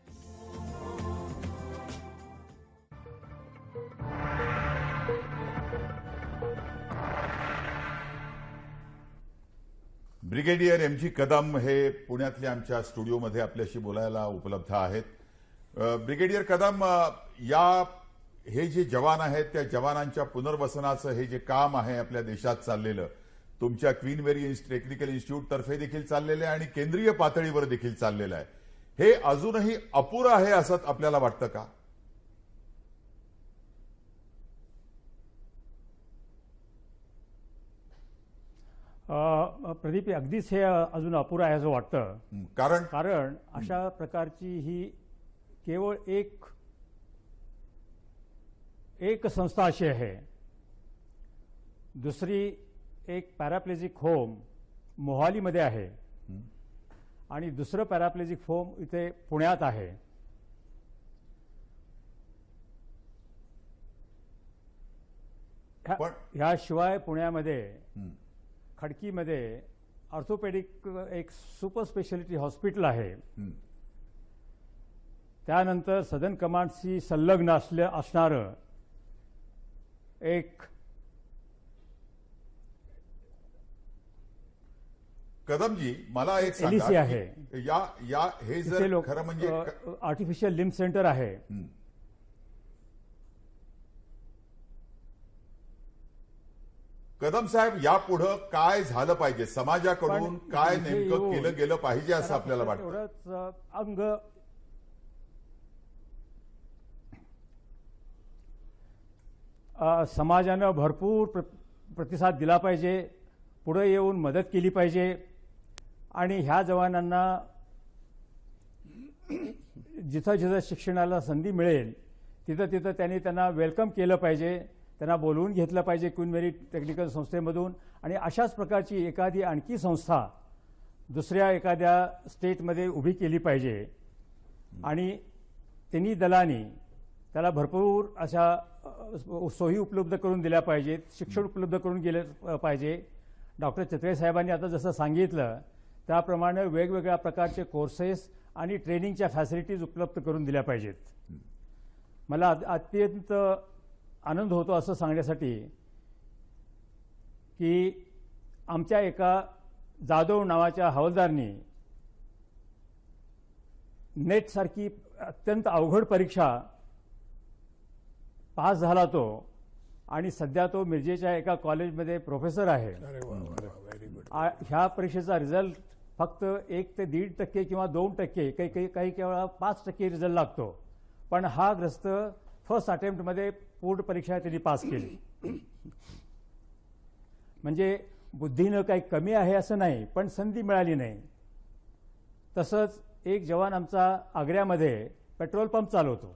ब्रिगेडियर MG कदम हे पुण्यातल्या आमच्या स्टुडिओमध्ये आपल्याशी बोलायला उपलब्ध आहेत। ब्रिगेडियर कदम, हे जे जवान आहेत त्या जवानांच्या पुनर्वसनाचं हे जे काम आहे आपल्या देशात चाललेलं, तुमच्या क्वीन मेरी टेक्निकल इन्स्टिट्यूट तर्फे देखील चाललेलं आहे आणि केंद्रीय पातळीवर देखील चाललेलं आहे, हे अजूनही अपुरं आहे असं आपल्याला वाटतं का? प्रदीप, अगदीच हे अजून अपुरं आहे असं वाटतं। कारण अशा प्रकारची ही केवळ एक संस्था अशी आहे। दुसरी एक पॅराप्लेजिक होम मोहालीमध्ये आहे आणि दुसरं पॅराप्लेजिक होम इथे पुण्यात आहे। ह्याशिवाय पुण्यामध्ये खडकीमध्ये ऑर्थोपेडिक एक सुपर स्पेशालिटी हॉस्पिटल आहे। त्यानंतर सदर्न कमांडशी संलग्न असणारं एक कदमजी, मला एक एलईसी आहे। हे जर खरं म्हणजे आर्टिफिशियल लिम्ब सेंटर आहे। कदम साहेब, यापुढे काय झालं पाहिजे, समाजाकडून काय नेमकं केलं गेलं पाहिजे असं आपल्याला वाटतं? अंग समाजानं भरपूर प्रतिसाद दिला पाहिजे, पुढे येऊन मदत केली पाहिजे आणि ह्या जवानांना जिथं जिथं शिक्षणाला संधी मिळेल तिथं त्यांना वेलकम केलं पाहिजे, त्यांना बोलवून घेतलं पाहिजे क्वीन मेरी टेक्निकल संस्थेमधून। आणि अशाच प्रकारची एखादी आणखी संस्था दुसऱ्या एखाद्या स्टेटमध्ये उभी केली पाहिजे आणि तिन्ही दलांनी त्याला भरपूर अशा सोयी उपलब्ध करून दिल्या पाहिजेत, शिक्षण उपलब्ध करून दिलं पाहिजे। डॉक्टर चितळे साहेबांनी आता जसं सांगितलं त्याप्रमाणे वेगवेगळ्या प्रकारचे कोर्सेस आणि ट्रेनिंगच्या फॅसिलिटीज उपलब्ध करून दिल्या पाहिजेत। मला अत्यंत आनंद होतो असं सांगण्यासाठी की आमच्या एका जाधव नावाच्या हवालदारनी नेट सारखी अत्यंत अवघड परीक्षा पास झाला तो आणि सध्या तो मिरजेच्या एका कॉलेजमध्ये प्रोफेसर आहे. अरे वा व्हेरी गुड. ह्या परीक्षेचा रिझल्ट फक्त 1 ते 1.5% किंवा 2%, काही केवळ 5% रिझल्ट लागतो. पण हा ग्रस्त फर्स्ट अटेम्प्टमध्ये पूर्ण परीक्षा त्यांनी पास केली. म्हणजे बुद्धीनं काही कमी आहे असं नाही, पण संधी मिळाली नाही. तसंच एक जवान आमचा आग्र्यामध्ये पेट्रोल पंप चालवतो.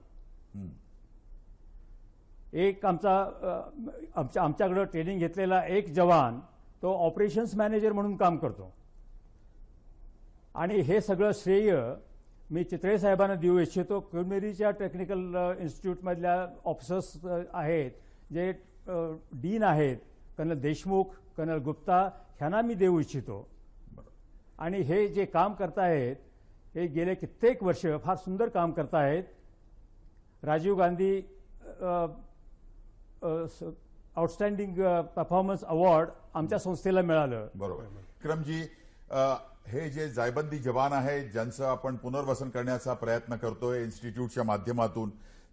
एक आमच्याकडं ट्रेनिंग घेतलेला एक जवान तो ऑपरेशन्स मॅनेजर म्हणून काम करतो. आणि हे सगळं श्रेय मी चितळे साहेबांना देऊ इच्छितो. क्वीन मेरीच्या टेक्निकल इन्स्टिट्यूटमधल्या ऑफिसर्स आहेत, जे डीन आहेत, कर्नल देशमुख, कर्नल गुप्ता, ह्यांना मी देऊ इच्छितो. आणि हे जे काम करतायत हे गेले कित्येक वर्ष फार सुंदर काम करतायत. Rajiv Gandhi outstanding performance award आमच्या संस्थेला मिळालं. बरोबर. विक्रमजी, हे जे जायबंदी जवान आहेत ज्यांचं आपण पुनर्वसन करण्याचा प्रयत्न करतोय इन्स्टिट्यूटच्या माध्यमातून,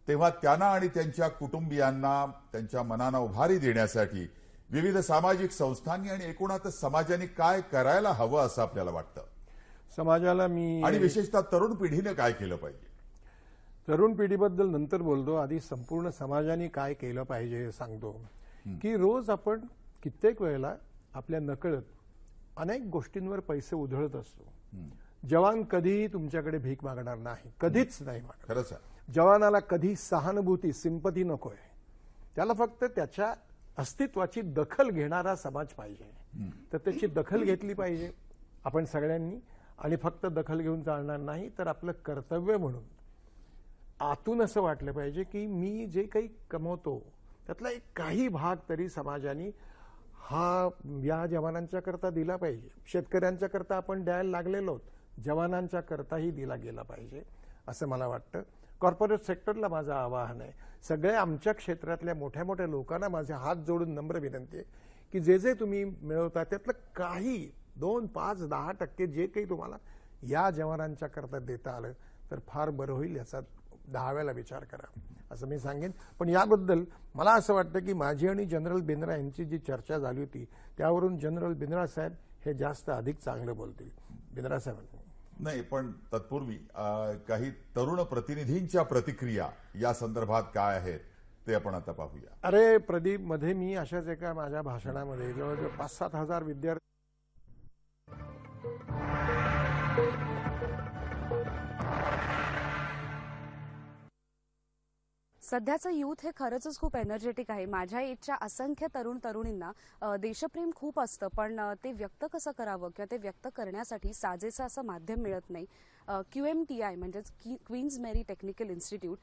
तेव्हा त्यांना आणि त्यांच्या कुटुंबियांना त्यांच्या मनाला उभारी देण्यासाठी विविध सामाजिक संस्थांनी आणि एकूणातच समाजाने काय करायला हवं असं आपल्याला वाटतं? समाजाला मी आणि विशेषतः तरुण पिढीने काय केलं पाहिजे? तरुण पिढीबद्दल नंतर बोलतो. आधी संपूर्ण समाजाने काय केलं पाहिजे हे सांगतो. की रोज आपण कित्येक वेळेला आपल्या नकळत अनेक गोष्टींवर पैसे उधळत असतो. जवान कधीही तुमच्याकडे भीक मागणार नाही, कधीच नाही मागणार. खरंच आहे. जवानाला कधी सहानुभूती, सिंपती नकोय. त्याला फक्त त्याच्या अस्तित्वाची दखल घेणारा समाज पाहिजे. तर त्याची दखल घेतली पाहिजे आपण सगळ्यांनी. आणि फक्त दखल घेऊन चालणार नाही, तर आपलं कर्तव्य म्हणून आतून असं वाटलं पाहिजे की मी जे काही कमवतो त्यातला एक काही भाग तरी समाजाने हा या जवानांच्या करता दिला पाहिजे. शेतकऱ्यांच्या करता आपण द्यायला लागलेलो आहोत, जवानांच्या करताही दिला गेला पाहिजे असं मला वाटतं. कॉर्पोरेट सेक्टरला माझं आवाहन आहे, सगळ्या आमच्या क्षेत्रातल्या मोठ्या मोठ्या लोकांना माझे हात जोडून नम्र विनंती आहे की जे जे तुम्ही मिळवता त्यातलं काही 2, 5, 10% जे काही तुम्हाला या जवानांच्या करता देता आलं तर फार बरं होईल. याचा 10 वेळा विचार करा असं मी सांगेन. पण याबद्दल मला असं वाटतं की माझी आणि जनरल बिंद्रा यांची जी चर्चा झाली होती त्यावरून जनरल बिंद्रा साहेब हे जास्त अधिक चांगलं बोलतील. बिंद्रा साहेब नाही, पण तत्पूर्वी काही तरुण प्रतिनिधींच्या प्रतिक्रिया या संदर्भात काय आहेत ते आपण आता पाहूया. अरे प्रदीप, मध्ये मी अशाच एका माझ्या भाषणामध्ये जवळजवळ 5-7 हजार विद्यार्थी सध्याचं यूथ हे खरंच खूप एनर्जेटिक आहे. माझ्या एजच्या असंख्य तरुण तरुणींना देशप्रेम खूप असतं, पण ते व्यक्त कसं करावं किंवा ते व्यक्त करण्यासाठी साजेसं असं माध्यम मिळत नाही. QMTI म्हणजेच क्वीन्स मेरी टेक्निकल इन्स्टिट्यूट,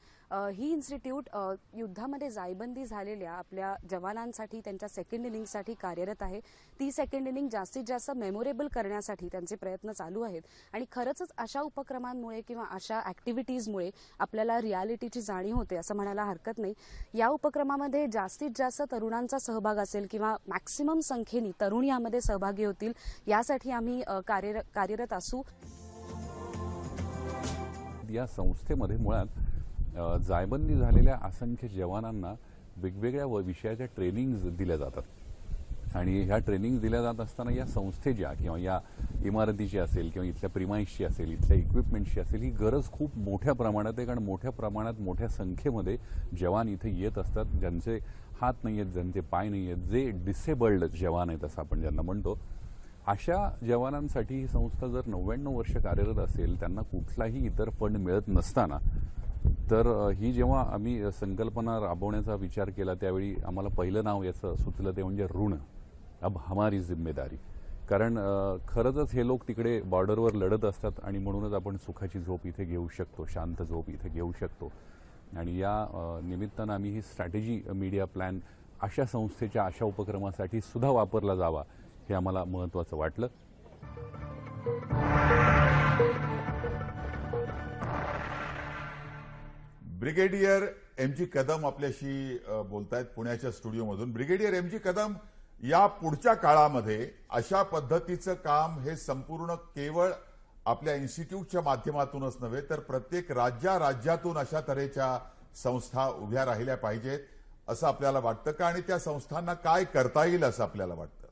ही इन्स्टिट्यूट युद्धामध्ये जायबंदी झालेल्या आपल्या जवानांसाठी त्यांच्या सेकंड इनिंगसाठी कार्यरत आहे. ती सेकंड इनिंग जास्तीत जास्त मेमोरेबल करण्यासाठी त्यांचे प्रयत्न चालू आहेत. आणि खरंच अशा उपक्रमांमुळे किंवा अशा ऍक्टिव्हिटीजमुळे आपल्याला रियालिटीची जाणीव होते असं म्हणायला हरकत नाही. या उपक्रमामध्ये जास्तीत जास्त तरुणांचा सहभाग असेल किंवा मॅक्सिमम संख्येने तरुण यामध्ये सहभागी होतील यासाठी आम्ही कार्यरत असू. या संस्थेमध्ये मुळात जायबंदी झालेल्या असंख्य जवानांना वेगवेगळ्या विषयाच्या ट्रेनिंग्स दिल्या जातात आणि ह्या ट्रेनिंग दिल्या जात असताना या संस्थेच्या किंवा या इमारतीची असेल किंवा इथल्या प्रिमाइसची असेल, इथल्या इक्विपमेंटची असेल, ही गरज खूप मोठ्या प्रमाणात आहे. कारण मोठ्या प्रमाणात मोठ्या संख्येमध्ये जवान इथे येत असतात ज्यांचे हात नाही आहेत, ज्यांचे पाय नाही आहेत, जे डिसेबल्ड जवान आहेत असं आपण ज्यांना म्हणतो. अशा जवानांसाठी ही संस्था जर 99 वर्ष कार्यरत असेल, त्यांना कुठलाही इतर फंड मिळत नसताना, तर ही जेव्हा आम्ही संकल्पना राबवण्याचा विचार केला त्यावेळी आम्हाला पहिलं नाव याचं सुचलं ते म्हणजे ऋण. अब हमारी जिम्मेदारी. कारण खरंच हे लोक तिकडे बॉर्डरवर लढत असतात आणि म्हणूनच आपण सुखाची झोप इथे घेऊ शकतो, शांत झोप इथे घेऊ शकतो. आणि या निमित्तानं आम्ही ही स्ट्रॅटेजी मीडिया प्लॅन अशा संस्थेच्या अशा उपक्रमासाठी सुद्धा वापरला जावा हे आम्हाला महत्त्वाचं वाटलं. ब्रिगेडियर MG कदम आपल्याशी बोलतायत पुण्याच्या स्टुडिओमधून. ब्रिगेडियर MG कदम, या पुढच्या काळामध्ये अशा पद्धतीचं काम हे संपूर्ण केवळ आपल्या इन्स्टिट्यूटच्या माध्यमातूनच नव्हे तर प्रत्येक राज्यातून अशा तऱ्हेच्या संस्था उभ्या राहिल्या पाहिजेत असं आपल्याला वाटतं का, आणि त्या संस्थांना काय करता येईल असं आपल्याला वाटतं?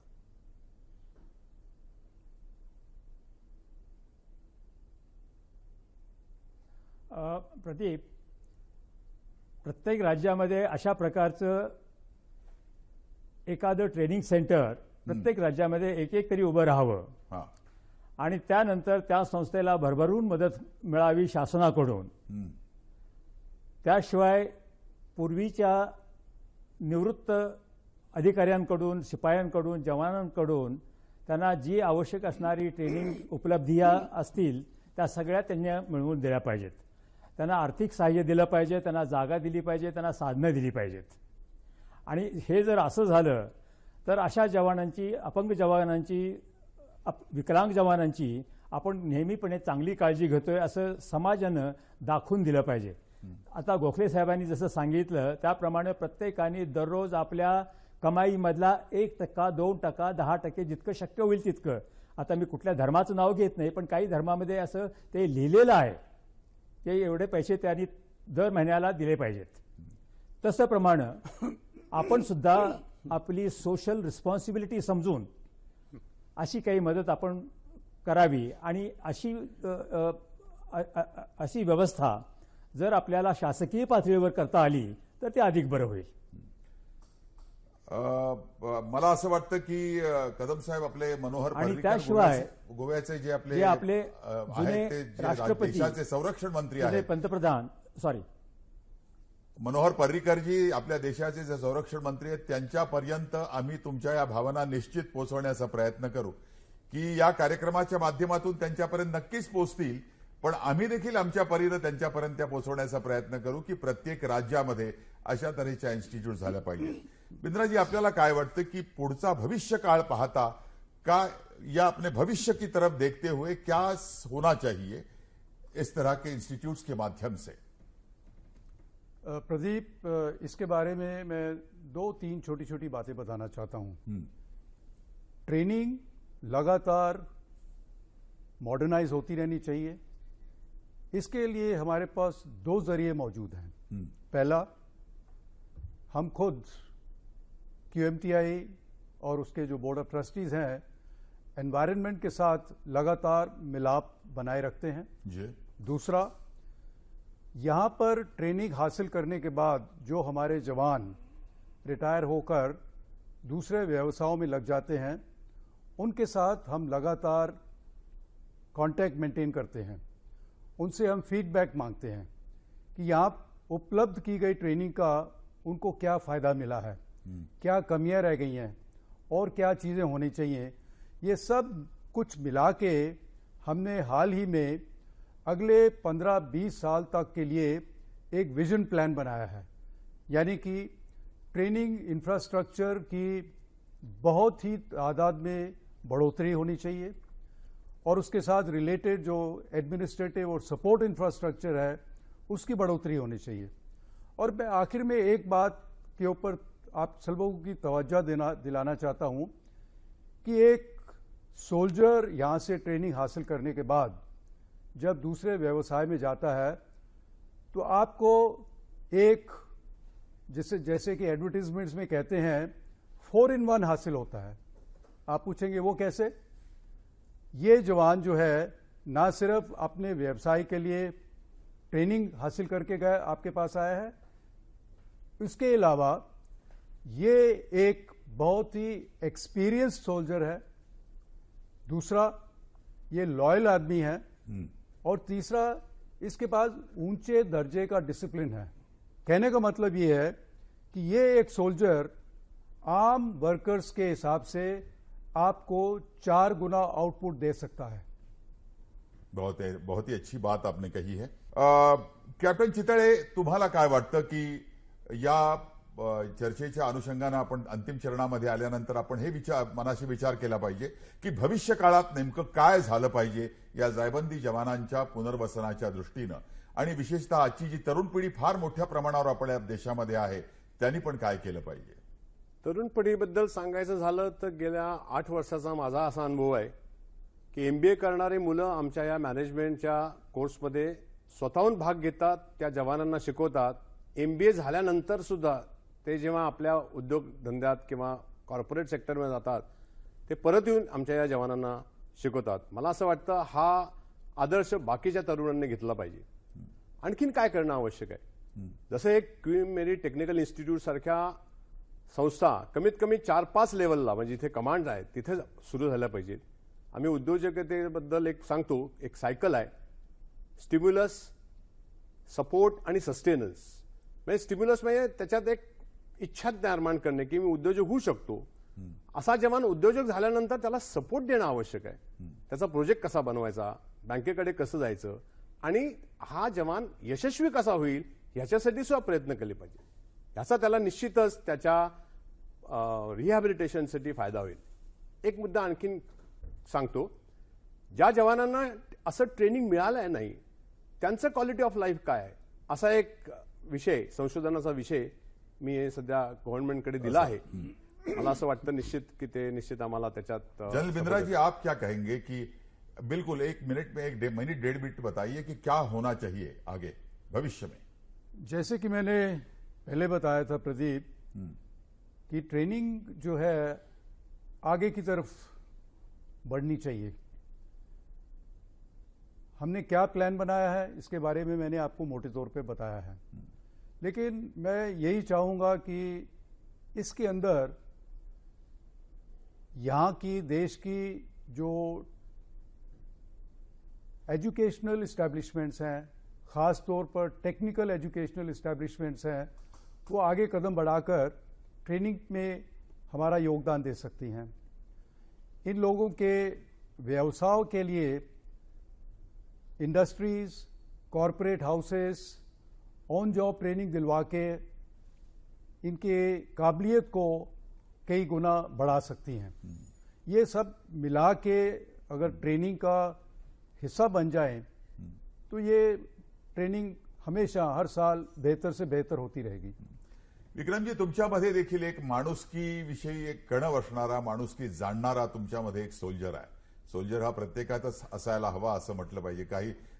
प्रदीप, प्रत्येक राज्यामध्ये अशा प्रकारचं एखादं ट्रेनिंग सेंटर प्रत्येक राज्यामध्ये एक तरी उभं राहावं आणि त्यानंतर त्या संस्थेला भरभरून मदत मिळावी शासनाकडून. त्याशिवाय पूर्वीच्या निवृत्त अधिकाऱ्यांकडून, शिपायांकडून, जवानांकडून त्यांना जी आवश्यक असणारी ट्रेनिंग उपलब्धिया असतील त्या सगळ्या त्यांनी मिळवून दिल्या पाहिजेत. त्यांना आर्थिक सहाय्य दिलं पाहिजे, त्यांना जागा दिली पाहिजे, त्यांना साधनं दिली पाहिजेत. आणि हे जर असं झालं तर अशा जवानांची, अपंग जवानांची, विकलांग जवानांची आपण नेहमीपणे चांगली काळजी घेतोय असं समाजानं दाखवून दिलं पाहिजे. आता गोखले साहेबांनी जसं सांगितलं त्याप्रमाणे प्रत्येकाने दररोज आपल्या कमाईमधला 1%, 2%, 10% जितकं शक्य होईल तितकं, आता मी कुठल्या धर्माचं नाव घेत नाही पण काही धर्मामध्ये असं ते लिहिलेलं आहे, ते एवढे पैसे त्यांनी दर महिन्याला दिले पाहिजेत. तसं प्रमाणे आपण सुद्धा आपली सोशल रिस्पॉन्सिबिलिटी समजून अशी काही मदत आपण करावी आणि अशी व्यवस्था जर आपल्याला शासकीय पातळीवर करता आली तर ते अधिक बरं होईल. मला असं वाटतं की कदम साहेब आपले मनोहर आणि त्याशिवाय गोव्याचे जे आपले जुने राष्ट्रपती, देशाचे संरक्षण मंत्री आहेत, पंतप्रधान मनोहर पर्रिकरजी आपल्या देशाचे जे संरक्षण मंत्री आहेत त्यांच्यापर्यंत आम्ही तुमच्या या भावना निश्चित पोहोचवण्याचा प्रयत्न करू की या कार्यक्रमाच्या माध्यमातून त्यांच्यापर्यंत नक्कीच पोहोचतील, पण आम्ही देखील आमच्या परीनं त्यांच्यापर्यंत पोहोचवण्याचा प्रयत्न करू की प्रत्येक राज्यामध्ये अशा तऱ्हेच्या इन्स्टिट्यूट झाल्या पाहिजे. बिंद्राजी, आपल्याला काय वाटतं की पुढचा भविष्य काळ पाहता का या अपने भविष्य की तरफ देखते हुए क्या होना चाहिए इस तरह के इंस्टीट्यूट्स के माध्यम से? प्रदीप, इसके बारे में मैं 2-3 छोटी छोटी बातें बताना चाहता हूं. ट्रेनिंग लगातार मॉडर्नाइज होती रहनी चाहिए. इसके लिए हमारे पास 2 जरिए मौजूद हैं. पहला, हम खुद QMTI और उसके जो बोर्ड ऑफ ट्रस्टीज हैं एनवायरनमेंट के साथ लगातार मिलाप बनाए रखते हैं. दूसरा, यहाँ पर ट्रेनिंग हासिल करने के बाद जो हमारे जवान रिटायर होकर दूसरे व्यवसायों में लग जाते हैं उनके साथ हम लगातार कांटेक्ट मेंटेन करते हैं. उनसे हम फीडबैक मांगते हैं कि यहाँ उपलब्ध की गई ट्रेनिंग का उनको क्या फ़ायदा मिला है, क्या कमियां रह गई हैं और क्या चीज़ें होनी चाहिए. ये सब कुछ मिला के हमने हाल ही में अगले 15-20 साल तक के लिए एक विजन प्लान बनाया है. यानी कि ट्रेनिंग इंफ्रास्ट्रक्चर की बहुत ही तादाद में बढ़ोतरी होनी चाहिए और उसके साथ रिलेटेड जो एडमिनिस्ट्रेटिव और सपोर्ट इंफ्रास्ट्रक्चर है उसकी बढ़ोतरी होनी चाहिए. और मैं आखिर में एक बात के ऊपर आप सब लोगों की तवज्जो दिलाना चाहता हूं कि एक सोल्जर यहाँ से ट्रेनिंग हासिल करने के बाद जब दूसरे व्यवसाय में जाता है तो आपको एक जैसे कि एडवर्टीजमेंट्स में कहते हैं 4-in-1 हासिल होता है. आप पूछेंगे वो कैसे? ये जवान जो है ना सिर्फ अपने व्यवसाय के लिए ट्रेनिंग हासिल करके गए आपके पास आया है, इसके अलावा ये एक बहुत ही एक्सपीरियंस्ड सोल्जर है. दूसरा, ये लॉयल आदमी है. और तीसरा, इसके पास ऊंचे दर्जे का डिसिप्लिन है. कहने का मतलब ये है कि ये एक सोल्जर आम वर्कर्स के हिसाब से आपको 4 गुना आउटपुट दे सकता है. बहुत ही अच्छी बात आपने कही है. कॅप्टन चितळे, तुम्हाला काय वाटतं की या चर्चेच्या अनुषंगानं आपण अंतिम चरणामध्ये आल्यानंतर आपण हे मनाशी विचार केला पाहिजे की भविष्य काळात नेमकं काय झालं पाहिजे या जायबंदी जवानांच्या पुनर्वसनाच्या दृष्टीनं, आणि विशेषतः आजची जी तरुण पिढी फार मोठ्या प्रमाणावर आपल्या देशामध्ये आहे त्यांनी पण काय केलं पाहिजे? तरुण पिढीबद्दल सांगायचं झालं तर गेल्या 8 वर्षाचा माझा असा अनुभव आहे की MBA करणारी मुलं आमच्या या मॅनेजमेंटच्या कोर्समध्ये स्वतःहून भाग घेतात, त्या जवानांना शिकवतात. MBA झाल्यानंतर सुद्धा ते जेव्हा आपल्या उद्योगधंद्यात किंवा कॉर्पोरेट सेक्टरमध्ये जातात ते परत येऊन आमच्या या जवानांना शिकवतात. मला असं वाटतं हा आदर्श बाकीच्या तरुणांनी घेतला पाहिजे. आणखीन काय करणं आवश्यक आहे? जसं एक क्वीन मेरी टेक्निकल इन्स्टिट्यूट सारख्या संस्था कमीत कमी 4-5 लेवलला, म्हणजे इथे कमांड आहे तिथे सुरू झाल्या पाहिजेत. आम्ही उद्योजकतेबद्दल एक सांगतो, एक सायकल आहे, स्टिम्युलस, सपोर्ट आणि सस्टेनन्स. म्हणजे स्टिम्युलस म्हणजे त्याच्यात एक इच्छा निर्माण करणे की मी उद्योजक होऊ शकतो. असा जवान उद्योजक झाल्यानंतर त्याला सपोर्ट देणं आवश्यक आहे. त्याचा प्रोजेक्ट कसा बनवायचा, बँकेकडे कसं जायचं आणि हा जवान यशस्वी कसा होईल याच्यासाठी सुद्धा प्रयत्न केले पाहिजे. याचा त्याला निश्चितच त्याच्या रिहॅबिलिटेशनसाठी फायदा होईल. एक मुद्दा आणखीन सांगतो, ज्या जवानांना असं ट्रेनिंग मिळालं नाही त्यांचं क्वालिटी ऑफ लाईफ काय आहे असा एक विषय, संशोधनाचा विषय मी सध्या गव्हर्नमेंटकडे दिला आहे. मला असं वाटतं की ते निश्चित आम्हाला त्याच्यात. जनरल बिंद्रा जी, आप क्या कहेंगे कि बिल्कुल 1 मिनट में 1 मिनट 1.5 मिनट बताइए कि क्या होना चाहिए आगे भविष्य में? जैसे कि मैंने पहले बताया था प्रदीप कि ट्रेनिंग जो है आगे की तरफ बढ़नी चाहिए. हमने क्या प्लान बनाया है इसके बारे में मैंने आपको मोटे तौर पे बताया है, लेकिन मैं यही चाहूंगा कि इसके अंदर यहाँ की देश की जो एजुकेशनल इस्टेब्लिशमेंट्स हैं, ख़ास तौर पर टेक्निकल एजुकेशनल इस्टेब्लिशमेंट्स हैं, वो आगे कदम बढ़ाकर ट्रेनिंग में हमारा योगदान दे सकती हैं. इन लोगों के व्यवसायों के लिए industries, corporate houses on job training दिलवा के इनके काबिलियत को कई गुना बढ़ा सकती हैं. ये सब मिला के अगर ट्रेनिंग का हिस्सा बन जाएं तो ये ट्रेनिंग हमेशा हर साल बेहतर से बेहतर होती रहेगी. विक्रमजी, तुमच्यामध्ये देखील एक माणुसकी विषयी एक कणव असणारा, माणुसकी जाणणारा तुमच्यामध्ये एक सोल्जर आहे. सोल्जर हा प्रत्येकातच असायला हवा असं म्हटलं पाहिजे.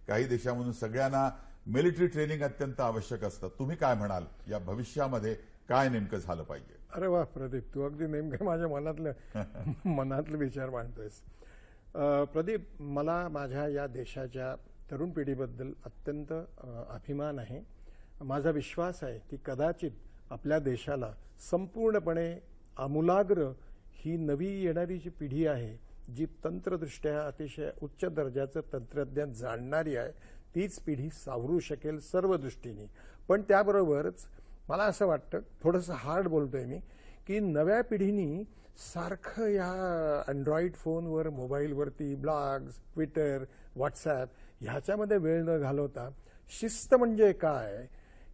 काही देशांमधून सगळ्यांना मिलिटरी ट्रेनिंग अत्यंत आवश्यक असतं. तुम्ही काय म्हणाल, या भविष्यामध्ये काय नेमकं झालं पाहिजे? अरे वा प्रदीप, तू अगदी नेमकं माझ्या मनातले विचार मांडतोयस. प्रदीप, मला माझ्या या देशाच्या तरुण पिढीबद्दल अत्यंत अभिमान आहे. माझा विश्वास आहे की कदाचित आपल्या देशाला संपूर्णपणे आमूलाग्र ही नवी येणारी जी पिढी आहे, जी तंत्रदृष्ट्या अतिशय उच्च दर्जाचं तंत्रज्ञान जाणणारी आहे, तीच पिढी सावरू शकेल सर्व दृष्टीने. पण त्याबरोबरच मला असं वाटतं, थोडंसं हार्ड बोलतोय मी, की नव्या पिढीनी सारखं या अँड्रॉइड फोनवर, मोबाईलवरती ब्लॉग्स, ट्विटर, व्हॉट्सॲप ह्याच्यामध्ये वेळ न घालवता शिस्त म्हणजे काय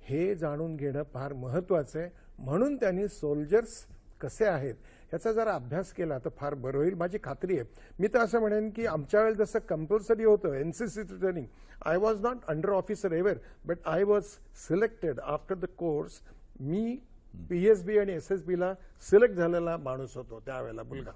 हे जाणून घेणं फार महत्त्वाचं आहे. म्हणून त्यांनी सोल्जर्स कसे आहेत याचा जरा अभ्यास केला तर फार बरं होईल, माझी खात्री आहे. मी तर असं म्हणेन की आमच्या वेळेस जसं कंपल्सरी होतं NCC training, I was not under officer ever, but I was selected after the course. Me PSB आणि SSBला सिलेक्ट झालेला माणूस होतो त्यावेळेला, मुलगा.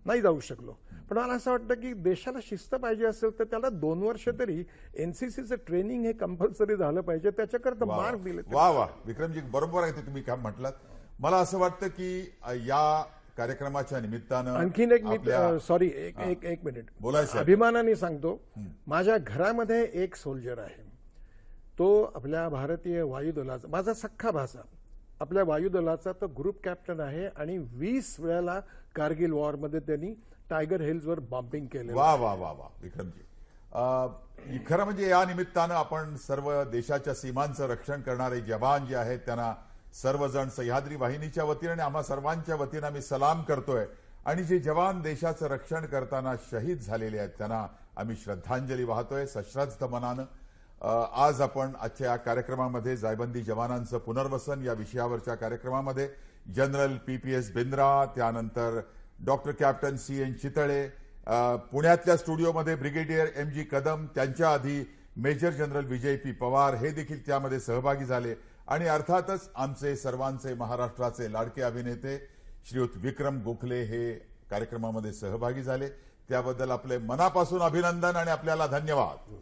नाही जाऊ शकलो. पण मला असं वाटतं की देशाला शिस्त पाहिजे असेल तर त्याला 2 वर्ष तरी एनसीसीचं ट्रेनिंग हे कंपल्सरी झालं पाहिजे. त्याच्याकरता मार्क दिले. वा वा विक्रमजी, बरोबर आहे ते तुम्ही काय म्हटलात. मला असं वाटतं की या कार्यक्रमाच्या निमित्तानं आणखीन एक, मी सॉरी एक मिनिट बोलायचं, अभिमानाने सांगतो, माझ्या घरामध्ये एक सोल्जर आहे. तो आपल्या भारतीय वायुदलाचा माझा सख्खा भाचा, आपल्या वायुदलाचा तो ग्रुप कॅप्टन आहे आणि 20 वेळेला कारगिल वॉरमध्ये त्यांनी टायगर हिल्सवर बॉम्बिंग केलं. वा वा वा वा विक्रमजी, खरं म्हणजे या निमित्तानं आपण सर्व देशाच्या सीमांचं रक्षण करणारे जवान जे आहेत त्यांना सर्वजण सह्याद्री वाहिनीच्या वतीने आणि आम्हा सर्वांच्या वतीनं आम्ही सलाम करतोय. आणि जे जवान देशाचं रक्षण करताना शहीद झालेले आहेत त्यांना आम्ही श्रद्धांजली वाहतोय सश्रद्ध मनानं. आज आपण आजच्या या कार्यक्रमामध्ये जायबंदी जवानांचं पुनर्वसन या विषयावरच्या कार्यक्रमामध्ये जनरल PPS बिंद्रा, त्यानंतर डॉक्टर कॅप्टन CN चितळे, पुण्यातल्या स्टुडिओमध्ये ब्रिगेडियर MG कदम, त्यांच्या आधी मेजर जनरल विजय P पवार हे देखील त्यामध्ये सहभागी झाले. आणि अर्थातच आमचे सर्वांचे महाराष्ट्राचे लाडके अभिनेते श्रीयुत विक्रम गोखले हे कार्यक्रमामध्ये सहभागी झाले. त्याबद्दल आपले मनापासून अभिनंदन आणि आपल्याला धन्यवाद.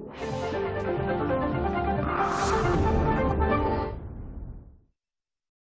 Thank you.